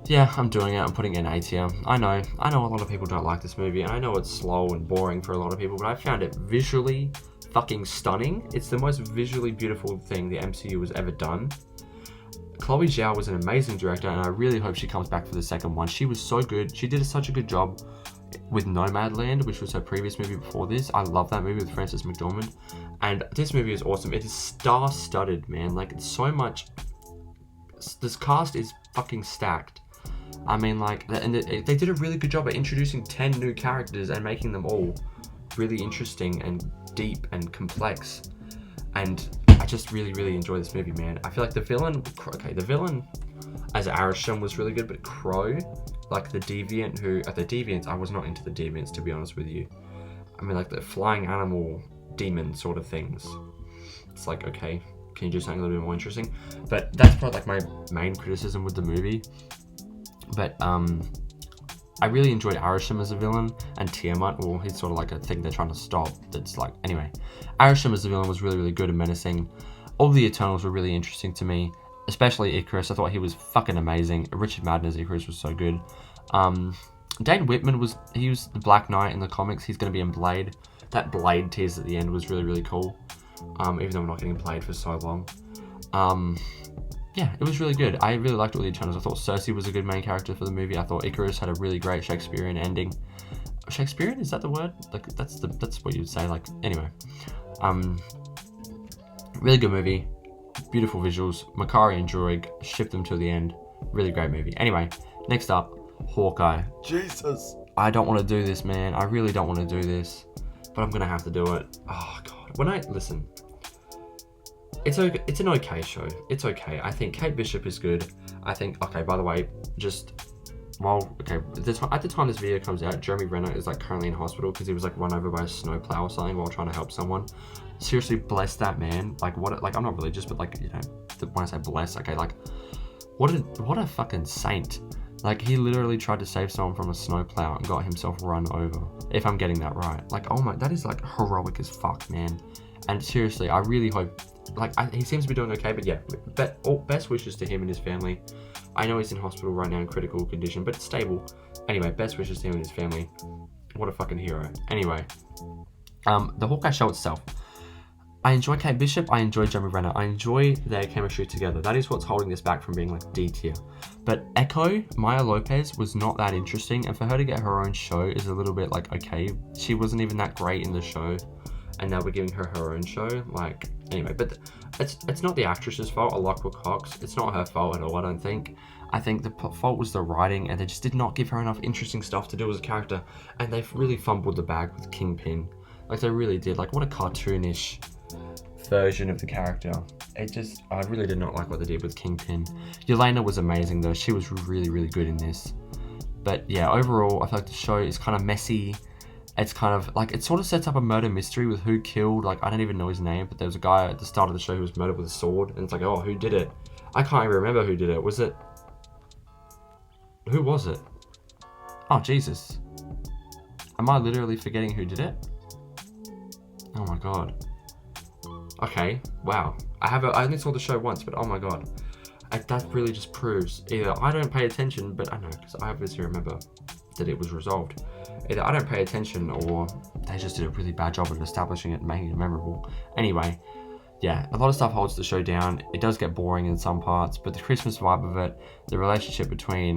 Yeah, I'm doing it. I'm putting it in A tier. I know a lot of people don't like this movie, and I know it's slow and boring for a lot of people, but I found it visually fucking stunning. It's the most visually beautiful thing the MCU has ever done. Chloe Zhao was an amazing director, and I really hope she comes back for the second one. She was so good. She did such a good job with Nomadland, which was her previous movie before this. I love that movie with Frances McDormand, and this movie is awesome. It is star-studded, man. Like, it's so much. This cast is fucking stacked. I mean, like, and they did a really good job at introducing 10 new characters and making them all really interesting and deep and complex. And I just really, really enjoy this movie, man. I feel like the villain as Arishem was really good, but Crow, like the Deviant the Deviants, I was not into the Deviants, to be honest with you. I mean, like the flying animal demon sort of things. It's like, okay, can you do something a little bit more interesting? But that's probably like my main criticism with the movie. But I really enjoyed Arishem as a villain, and Tiamat, well, he's sort of like a thing they're trying to stop. That's like, anyway, Arishem as a villain was really, really good and menacing. All the Eternals were really interesting to me, especially Icarus. I thought he was fucking amazing. Richard Madden as Icarus was so good. Dane Whitman was the Black Knight in the comics. He's going to be in Blade. That Blade tease at the end was really, really cool. Even though we're not getting Blade for so long. Yeah, it was really good. I really liked all the Eternals. I thought Cersei was a good main character for the movie. I thought Icarus had a really great Shakespearean ending. Shakespearean, is that the word? Like, that's what you'd say. Like, anyway, really good movie, beautiful visuals. Makari and Druig, ship them till the end. Really great movie. Anyway, next up, Hawkeye. Jesus, I don't want to do this, man. I really don't want to do this, but I'm gonna have to do it. Oh god, listen. It's okay. It's an okay show. It's okay. I think Kate Bishop is good. I think, okay, by the way, at the time this video comes out, Jeremy Renner is like currently in hospital because he was like run over by a snowplow or something while trying to help someone. Seriously, bless that man. Like, I'm not religious, but like, you know, when I say bless, okay, like, what a fucking saint. Like, he literally tried to save someone from a snowplow and got himself run over, if I'm getting that right. Like, oh my, that is like heroic as fuck, man. And seriously, I really hope, like, he seems to be doing okay, but yeah, best wishes to him and his family. I know he's in hospital right now in critical condition, but stable. Anyway, best wishes to him and his family. What a fucking hero. Anyway, the Hawkeye show itself. I enjoy Kate Bishop, I enjoy Jeremy Renner, I enjoy their chemistry together. That is what's holding this back from being like D tier. But Echo, Maya Lopez, was not that interesting, and for her to get her own show is a little bit like, okay, she wasn't even that great in the show, and now we're giving her own show. Like, anyway, but it's not the actress's fault, Alokwa Cox. It's not her fault at all, I don't think. I think the fault was the writing, and they just did not give her enough interesting stuff to do as a character, and they've really fumbled the bag with Kingpin. Like, they really did. Like, what a cartoonish version of the character. I really did not like what they did with Kingpin. Yelena was amazing though. She was really, really good in this. But yeah, overall, I feel like the show is kind of messy. It's kind of like, it sort of sets up a murder mystery with who killed, like, I don't even know his name, but there was a guy at the start of the show who was murdered with a sword, and it's like, oh, who did it? I can't even remember who did it. Who was it? Oh, Jesus. Am I literally forgetting who did it? Oh my god. Okay, wow. I only saw the show once, but oh my god. That really just proves either I don't pay attention, but I know, because I obviously remember that it was resolved. Either I don't pay attention, or they just did a really bad job of establishing it and making it memorable. Anyway, yeah, a lot of stuff holds the show down. It does get boring in some parts, but the Christmas vibe of it, the relationship between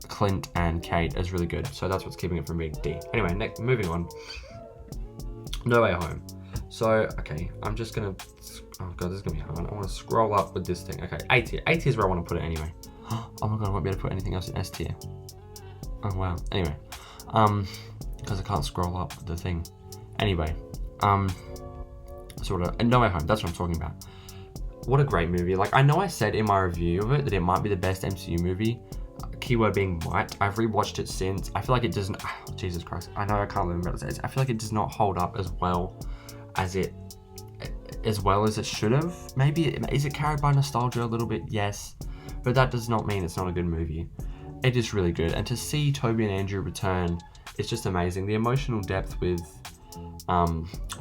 Clint and Kate is really good. So that's what's keeping it from being D. Anyway, moving on. No Way Home. So, okay, I'm just gonna, oh god, this is gonna be hard. I want to scroll up with this thing. Okay, A tier. A tier is where I want to put it anyway. Oh my god, I won't be able to put anything else in S tier. Oh wow. Anyway, because I can't scroll up with the thing. Anyway, sort of, No Way Home, that's what I'm talking about. what a great movie. Like, I know I said in my review of it that it might be the best MCU movie. Keyword being might. I've rewatched it since. I feel like it doesn't... Jesus Christ. I know I can't remember what it says. I feel like it does not hold up as well as it should have. Maybe. Is it carried by nostalgia a little bit? Yes. But that does not mean it's not a good movie. It is really good. And to see Toby and Andrew return, it's just amazing. The emotional depth with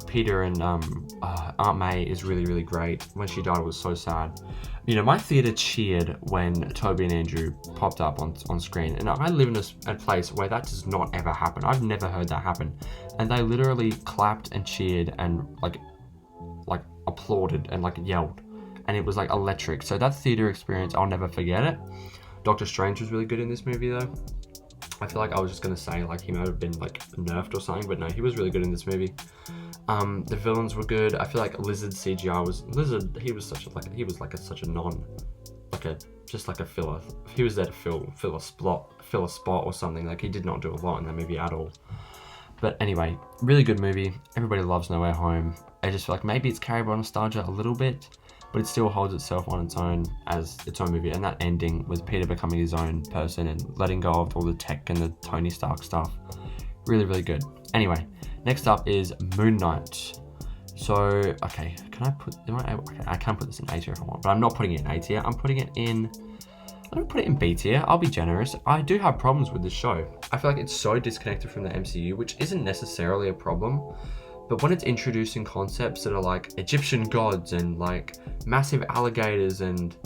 Peter and Aunt May is really, really great. When she died, it was so sad. You know, my theatre cheered when Toby and Andrew popped up on screen. And I live in a place where that does not ever happen. I've never heard that happen. And they literally clapped and cheered and like applauded and like yelled. And it was like electric. So that theatre experience, I'll never forget it. Doctor Strange was really good in this movie though. I feel like I was just going to say like he might have been like nerfed or something, but no, he was really good in this movie. The villains were good. I feel like Lizard CGI was... Lizard, he was such a filler. He was there to fill a spot or something. Like, he did not do a lot in that movie at all. But anyway, really good movie. Everybody loves No Way Home. I just feel like maybe it's carried by nostalgia a little bit, but it still holds itself on its own as its own movie. And that ending with Peter becoming his own person and letting go of all the tech and the Tony Stark stuff, really, really good. Anyway, next up is Moon Knight. So, okay, I can put this in A tier if I want, but I'm not putting it in A tier. I'm going to put it in B tier. I'll be generous. I do have problems with this show. I feel like it's so disconnected from the MCU, which isn't necessarily a problem. But when it's introducing concepts that are like Egyptian gods and like massive alligators and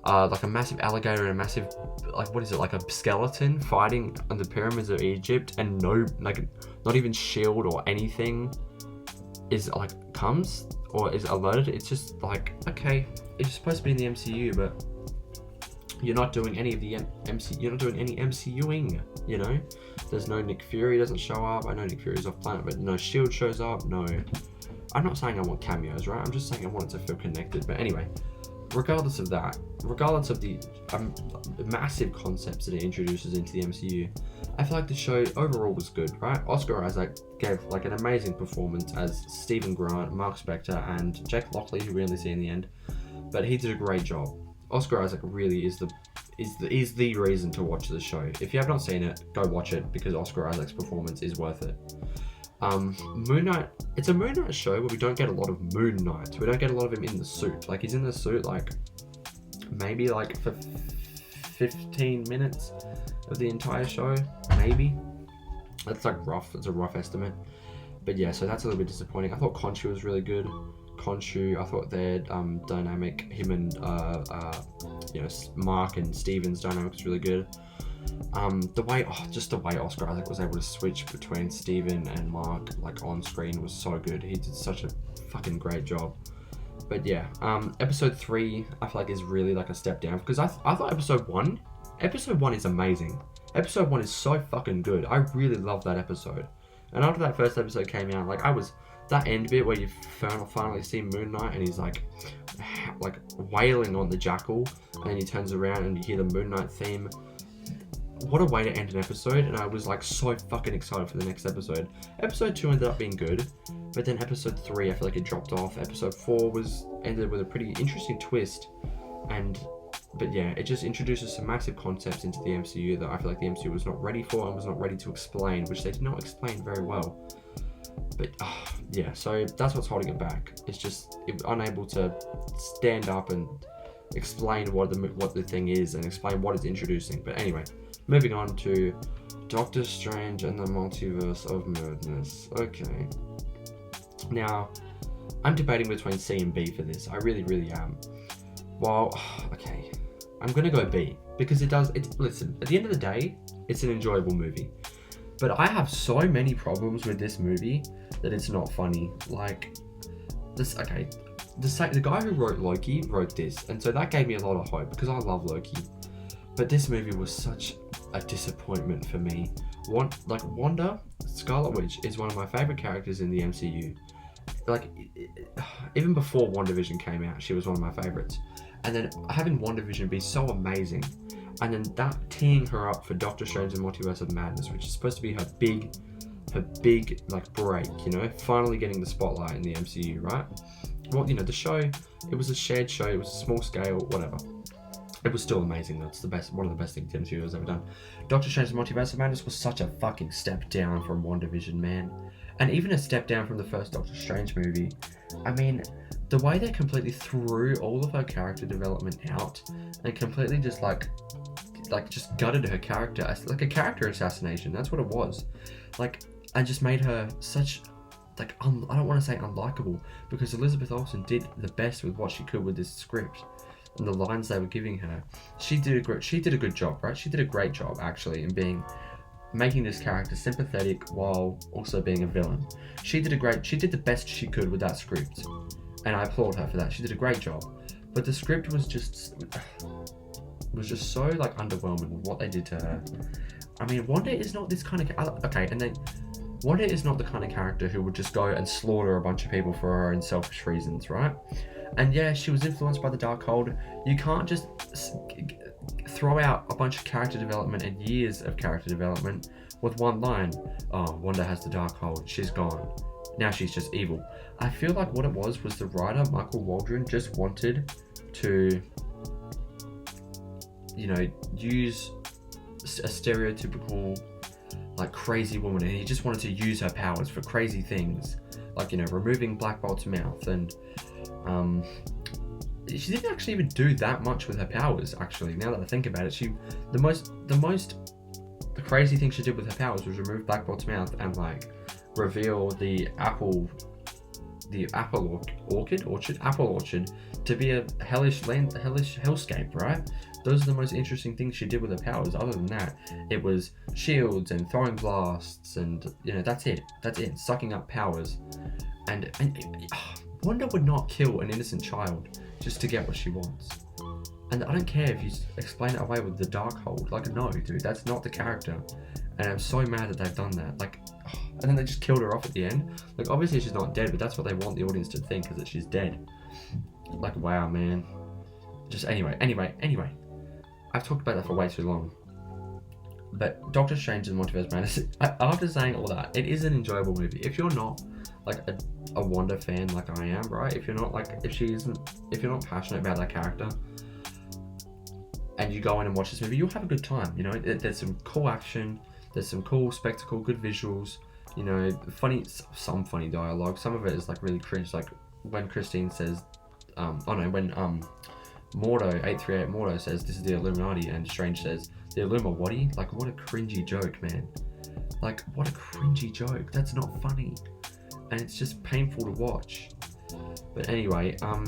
like a massive alligator and a massive, like, what is it, like a skeleton fighting on the pyramids of Egypt, and no, like, not even shield or anything is like comes or is alerted. It's just like, okay, it's supposed to be in the MCU, but you're not doing any of the you're not doing any MCUing, you know? There's no Nick Fury doesn't show up. I know Nick Fury's off planet, but no shield shows up. No, I'm not saying I want cameos, right? I'm just saying I want it to feel connected. But anyway, regardless of that, regardless of the massive concepts that it introduces into the MCU, I feel like the show overall was good, right? Oscar Isaac gave like an amazing performance as Stephen Grant, Mark Spector, and Jake Lockley, who we only see in the end, but he did a great job. Oscar Isaac really is the reason to watch the show. If you have not seen it, go watch it because Oscar Isaac's performance is worth it. Moon Knight, it's a Moon Knight show where we don't get a lot of Moon Knight. We don't get a lot of him in the suit. Like, he's in the suit like maybe like for 15 minutes of the entire show, maybe. That's like rough. It's a rough estimate. But yeah, so that's a little bit disappointing. I thought Khonshu was really good. I thought their dynamic, him and Mark and Steven's dynamic was really good. The way Oscar Isaac was able to switch between Steven and Mark like on screen was so good. He did such a fucking great job. But yeah, episode 3 I feel like is really like a step down, because I thought episode 1 is amazing. Episode 1 is so fucking good. I really love that episode. And after that first episode came out, like, that end bit where you finally see Moon Knight and he's like wailing on the jackal, and then he turns around and you hear the Moon Knight theme. What a way to end an episode, and I was like so fucking excited for the next episode. Episode 2 ended up being good, but then episode 3 I feel like it dropped off. Episode 4 ended with a pretty interesting twist, but yeah, it just introduces some massive concepts into the MCU that I feel like the MCU was not ready for and was not ready to explain, which they did not explain very well. But yeah, so that's what's holding it back. It's just unable to stand up and explain what the thing is and explain what it's introducing. But anyway, moving on to Doctor Strange and the Multiverse of Madness. Okay. Now, I'm debating between C and B for this. I really, really am. Well, okay. I'm going to go B because listen, at the end of the day, it's an enjoyable movie. But I have so many problems with this movie that it's not funny. Like, this, okay, the guy who wrote Loki wrote this, and so that gave me a lot of hope because I love Loki. But this movie was such a disappointment for me. Wanda, Scarlet Witch, is one of my favorite characters in the MCU. Like, even before WandaVision came out, she was one of my favorites. And then having WandaVision be so amazing, and then that teeing her up for Doctor Strange and Multiverse of Madness, which is supposed to be her big like break, you know, finally getting the spotlight in the MCU, right? well, you know, the show, it was a shared show, it was a small scale, whatever. It was still amazing. That's the best, one of the best things MCU has ever done. Doctor Strange's Multiverse of Madness was such a fucking step down from WandaVision, man. And even a step down from the first Doctor Strange movie. I mean, the way they completely threw all of her character development out and completely just like just gutted her character, like a character assassination. That's what it was. Like, and just made her such, like, I don't want to say unlikable, because Elizabeth Olsen did the best with what she could with this script and the lines they were giving her. She did a good job, right? She did a great job actually in making this character sympathetic while also being a villain. She did the best she could with that script, and I applaud her for that. She did a great job, but the script was just so like underwhelming with what they did to her. I mean, Wanda is not this kind of Wanda is not the kind of character who would just go and slaughter a bunch of people for her own selfish reasons, right? And yeah, she was influenced by the Darkhold. You can't just throw out a bunch of character development and years of character development with one line. Oh, Wanda has the Darkhold. She's gone. Now she's just evil. I feel like what it was the writer, Michael Waldron, just wanted to, you know, use a stereotypical, like, crazy woman, and he just wanted to use her powers for crazy things. Like, you know, removing Black Bolt's mouth, and she didn't actually even do that much with her powers, actually. Now that I think about it, the crazy thing she did with her powers was remove Black Bolt's mouth and, like, reveal the apple orchard to be a hellish hellscape, right? Those are the most interesting things she did with her powers. Other than that, it was shields and throwing blasts, and, you know, that's it, sucking up powers. And Wanda would not kill an innocent child just to get what she wants. And I don't care if you explain it away with the Darkhold. Like, no, dude, that's not the character. And I'm so mad that they've done that. Like, and then they just killed her off at the end. Like, obviously she's not dead, but that's what they want the audience to think, is that she's dead. Like, wow, man. Just anyway. I've talked about that for way too long. But Doctor Strange and Multiverse of Madness, after saying all that, it is an enjoyable movie. If you're not like a Wanda fan like I am, right? If you're not not passionate about that character, and you go in and watch this movie, you'll have a good time. You know, there's some cool action, there's some cool spectacle, good visuals. You know, some funny dialogue. Some of it is like really cringe, like when Christine says, Mordo, 838 Mordo says this is the Illuminati, and Strange says the Illuminati. Like, what a cringy joke, man. Like, what a cringy joke. That's not funny, and it's just painful to watch. But anyway, I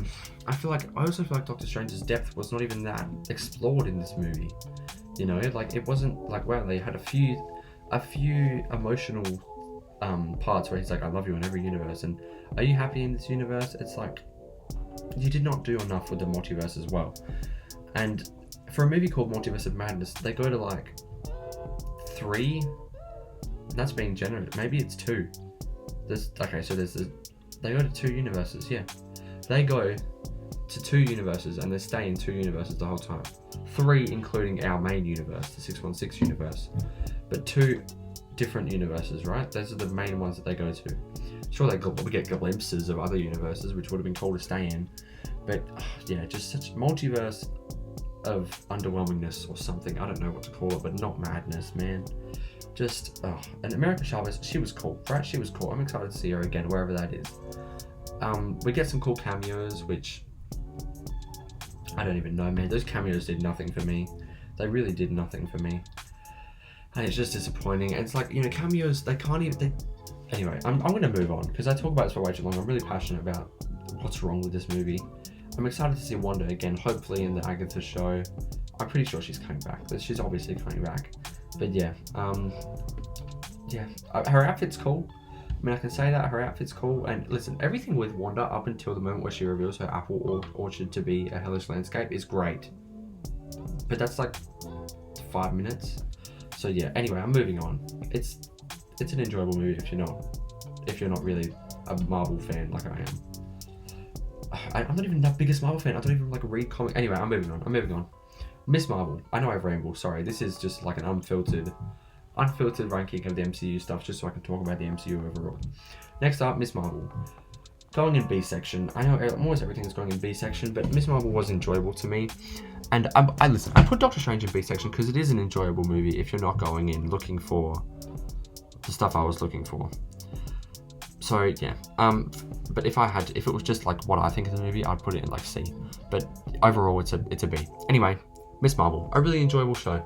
also feel like Doctor Strange's depth was not even that explored in this movie. You know, like, it wasn't like, wow, they had a few emotional parts where he's like, I love you in every universe, and are you happy in this universe? It's like, you did not do enough with the multiverse as well. And for a movie called Multiverse of Madness, they go to like 3, and that's being generous. Maybe it's 2. They go to 2 universes, yeah. They go to 2 universes, and they stay in 2 universes the whole time. 3 including our main universe, the 616 universe. But 2 different universes, right? Those are the main ones that they go to. Sure, we get glimpses of other universes, which would have been cool to stay in. But, yeah, just such multiverse of underwhelmingness or something. I don't know what to call it, but not madness, man. Just, and America Chavez, she was cool, right? She was cool. I'm excited to see her again, wherever that is. We get some cool cameos, which I don't even know, man. Those cameos did nothing for me. They really did nothing for me. And it's just disappointing. And it's like, you know, cameos, they can't even... Anyway, I'm going to move on, because I talk about this for way too long. I'm really passionate about what's wrong with this movie. I'm excited to see Wanda again, hopefully in the Agatha show. I'm pretty sure she's coming back. She's obviously coming back. But yeah, her outfit's cool. I mean, I can say that her outfit's cool. And listen, everything with Wanda up until the moment where she reveals her apple orchard to be a hellish landscape is great. But that's like 5 minutes. So yeah, anyway, I'm moving on. It's an enjoyable movie if you're not really a Marvel fan like I am. I'm not even the biggest Marvel fan. I don't even like read comics. Anyway, I'm moving on. Miss Marvel. I know I've rambled. Sorry, this is just like an unfiltered ranking of the MCU stuff, just so I can talk about the MCU overall. Next up, Miss Marvel. going in B section. I know almost everything is going in B section, but Miss Marvel was enjoyable to me. And I listen, I put Doctor Strange in B section because it is an enjoyable movie if you're not going in looking for the stuff I was looking for. So yeah, but if it was just like what I think of the movie, I'd put it in like C. But overall, it's a B. Anyway, Miss Marvel, a really enjoyable show.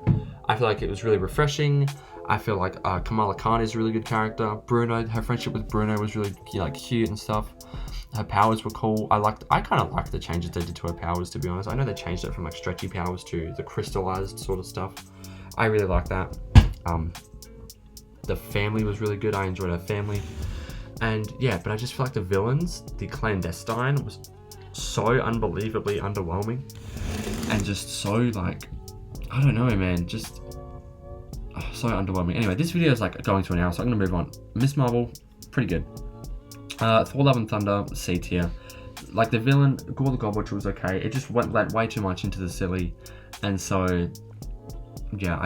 I feel like it was really refreshing. I feel like Kamala Khan is a really good character. Bruno, her friendship with Bruno was really like cute and stuff. Her powers were cool. I kind of liked the changes they did to her powers, to be honest. I know they changed it from like stretchy powers to the crystallized sort of stuff. I really like that. The family was really good. I enjoyed her family. And yeah, but I just feel like the villains, the clandestine, was so unbelievably underwhelming. And just so like, I don't know, man, just so underwhelming. Anyway, this video is like going to an hour, so I'm gonna move on. Miss Marvel, pretty good. Thor: Love and Thunder, C tier. Like the villain, Gore the God Butcher was okay. It just went way too much into the silly, and so yeah,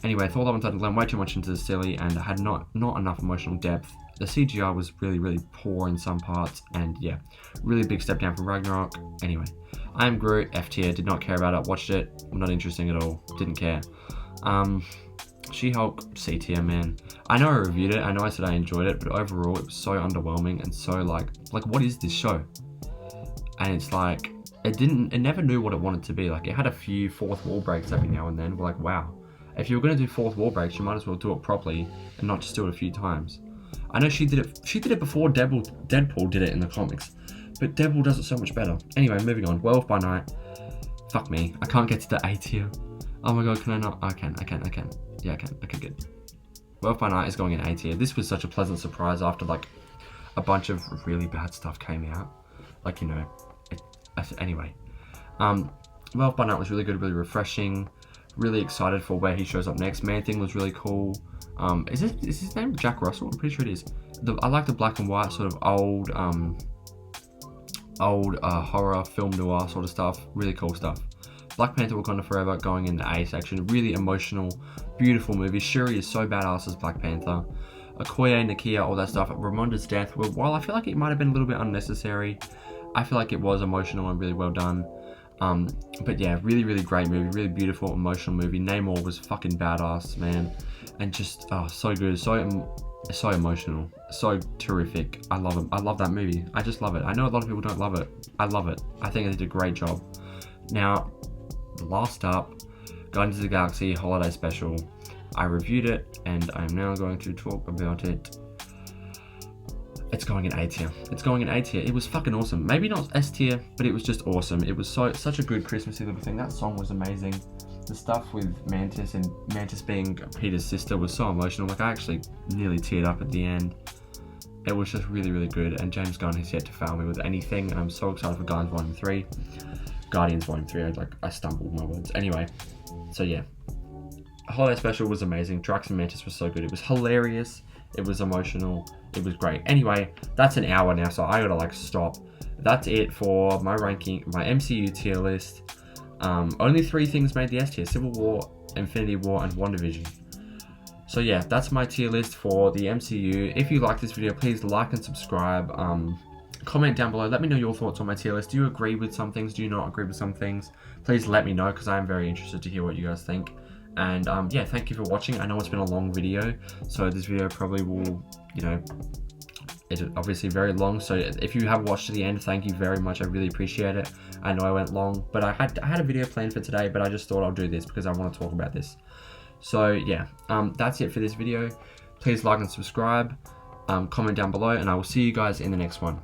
Anyway, Thor: Love and Thunder went way too much into the silly and had not enough emotional depth. The CGI was really poor in some parts, and yeah, really big step down from Ragnarok. Anyway, I Am Groot, F tier, did not care about it, watched it, not interesting at all, didn't care. She-Hulk, C tier, man. I know I reviewed it, I know I said I enjoyed it, but overall it was so underwhelming and so like what is this show? And it's like, it never knew what it wanted to be. Like, it had a few fourth wall breaks every now and then. We're like, wow, if you were going to do fourth wall breaks, you might as well do it properly and not just do it a few times. I know she did it before Deadpool did it in the comics, but Deadpool does it so much better. Anyway, moving on. Werewolf by Night. Fuck me, I can't get to the A tier. Oh my god, can I not? I can. Yeah, I can. Okay, good. Werewolf by Night is going in A tier. This was such a pleasant surprise after like a bunch of really bad stuff came out. Like, you know, anyway. Werewolf by Night was really good, really refreshing. Really excited for where he shows up next. Man-Thing was really cool. Is his name Jack Russell? I'm pretty sure it is. I like the black and white sort of old horror film noir sort of stuff. Really cool stuff. Black Panther: Wakanda Forever going in the A section. Really emotional, beautiful movie. Shuri is so badass as Black Panther. Okoye, Nakia, all that stuff. Ramonda's death, while I feel like it might have been a little bit unnecessary, I feel like it was emotional and really well done. But yeah, really great movie, really beautiful, emotional movie. Namor was fucking badass, man, and just so good, so emotional, so terrific. I love him. I love that movie. I just love it. I know a lot of people don't love it. I love it. I think they did a great job. Now, last up, Guardians of the Galaxy Holiday Special. I reviewed it, and I am now going to talk about it. It's going in A tier. It's going in A tier. It was fucking awesome. Maybe not S tier, but it was just awesome. It was such a good Christmassy little thing. That song was amazing. The stuff with Mantis and Mantis being Peter's sister was so emotional. Like, I actually nearly teared up at the end. It was just really good. And James Gunn has yet to fail me with anything. And I'm so excited for Guardians Volume 3. Guardians Volume 3. I stumbled my words. Anyway, so yeah. Holiday Special was amazing. Drax and Mantis was so good. It was hilarious. It was emotional. It was great. Anyway, that's an hour now, so I gotta stop. That's it for my ranking, my MCU tier list. Only 3 things made the S tier: Civil War, Infinity War, and WandaVision. So yeah, that's my tier list for the MCU. If you like this video, please like and subscribe. Comment down below. Let me know your thoughts on my tier list. Do you agree with some things? Do you not agree with some things? Please let me know, because I am very interested to hear what you guys think. And yeah, thank you for watching. I know it's been a long video, so this video probably will, it's obviously very long. So if you have watched to the end, thank you very much. I really appreciate it. I know I went long, but I had a video planned for today, but I just thought I'll do this because I want to talk about this. So yeah, that's it for this video. Please like and subscribe, comment down below, and I will see you guys in the next one.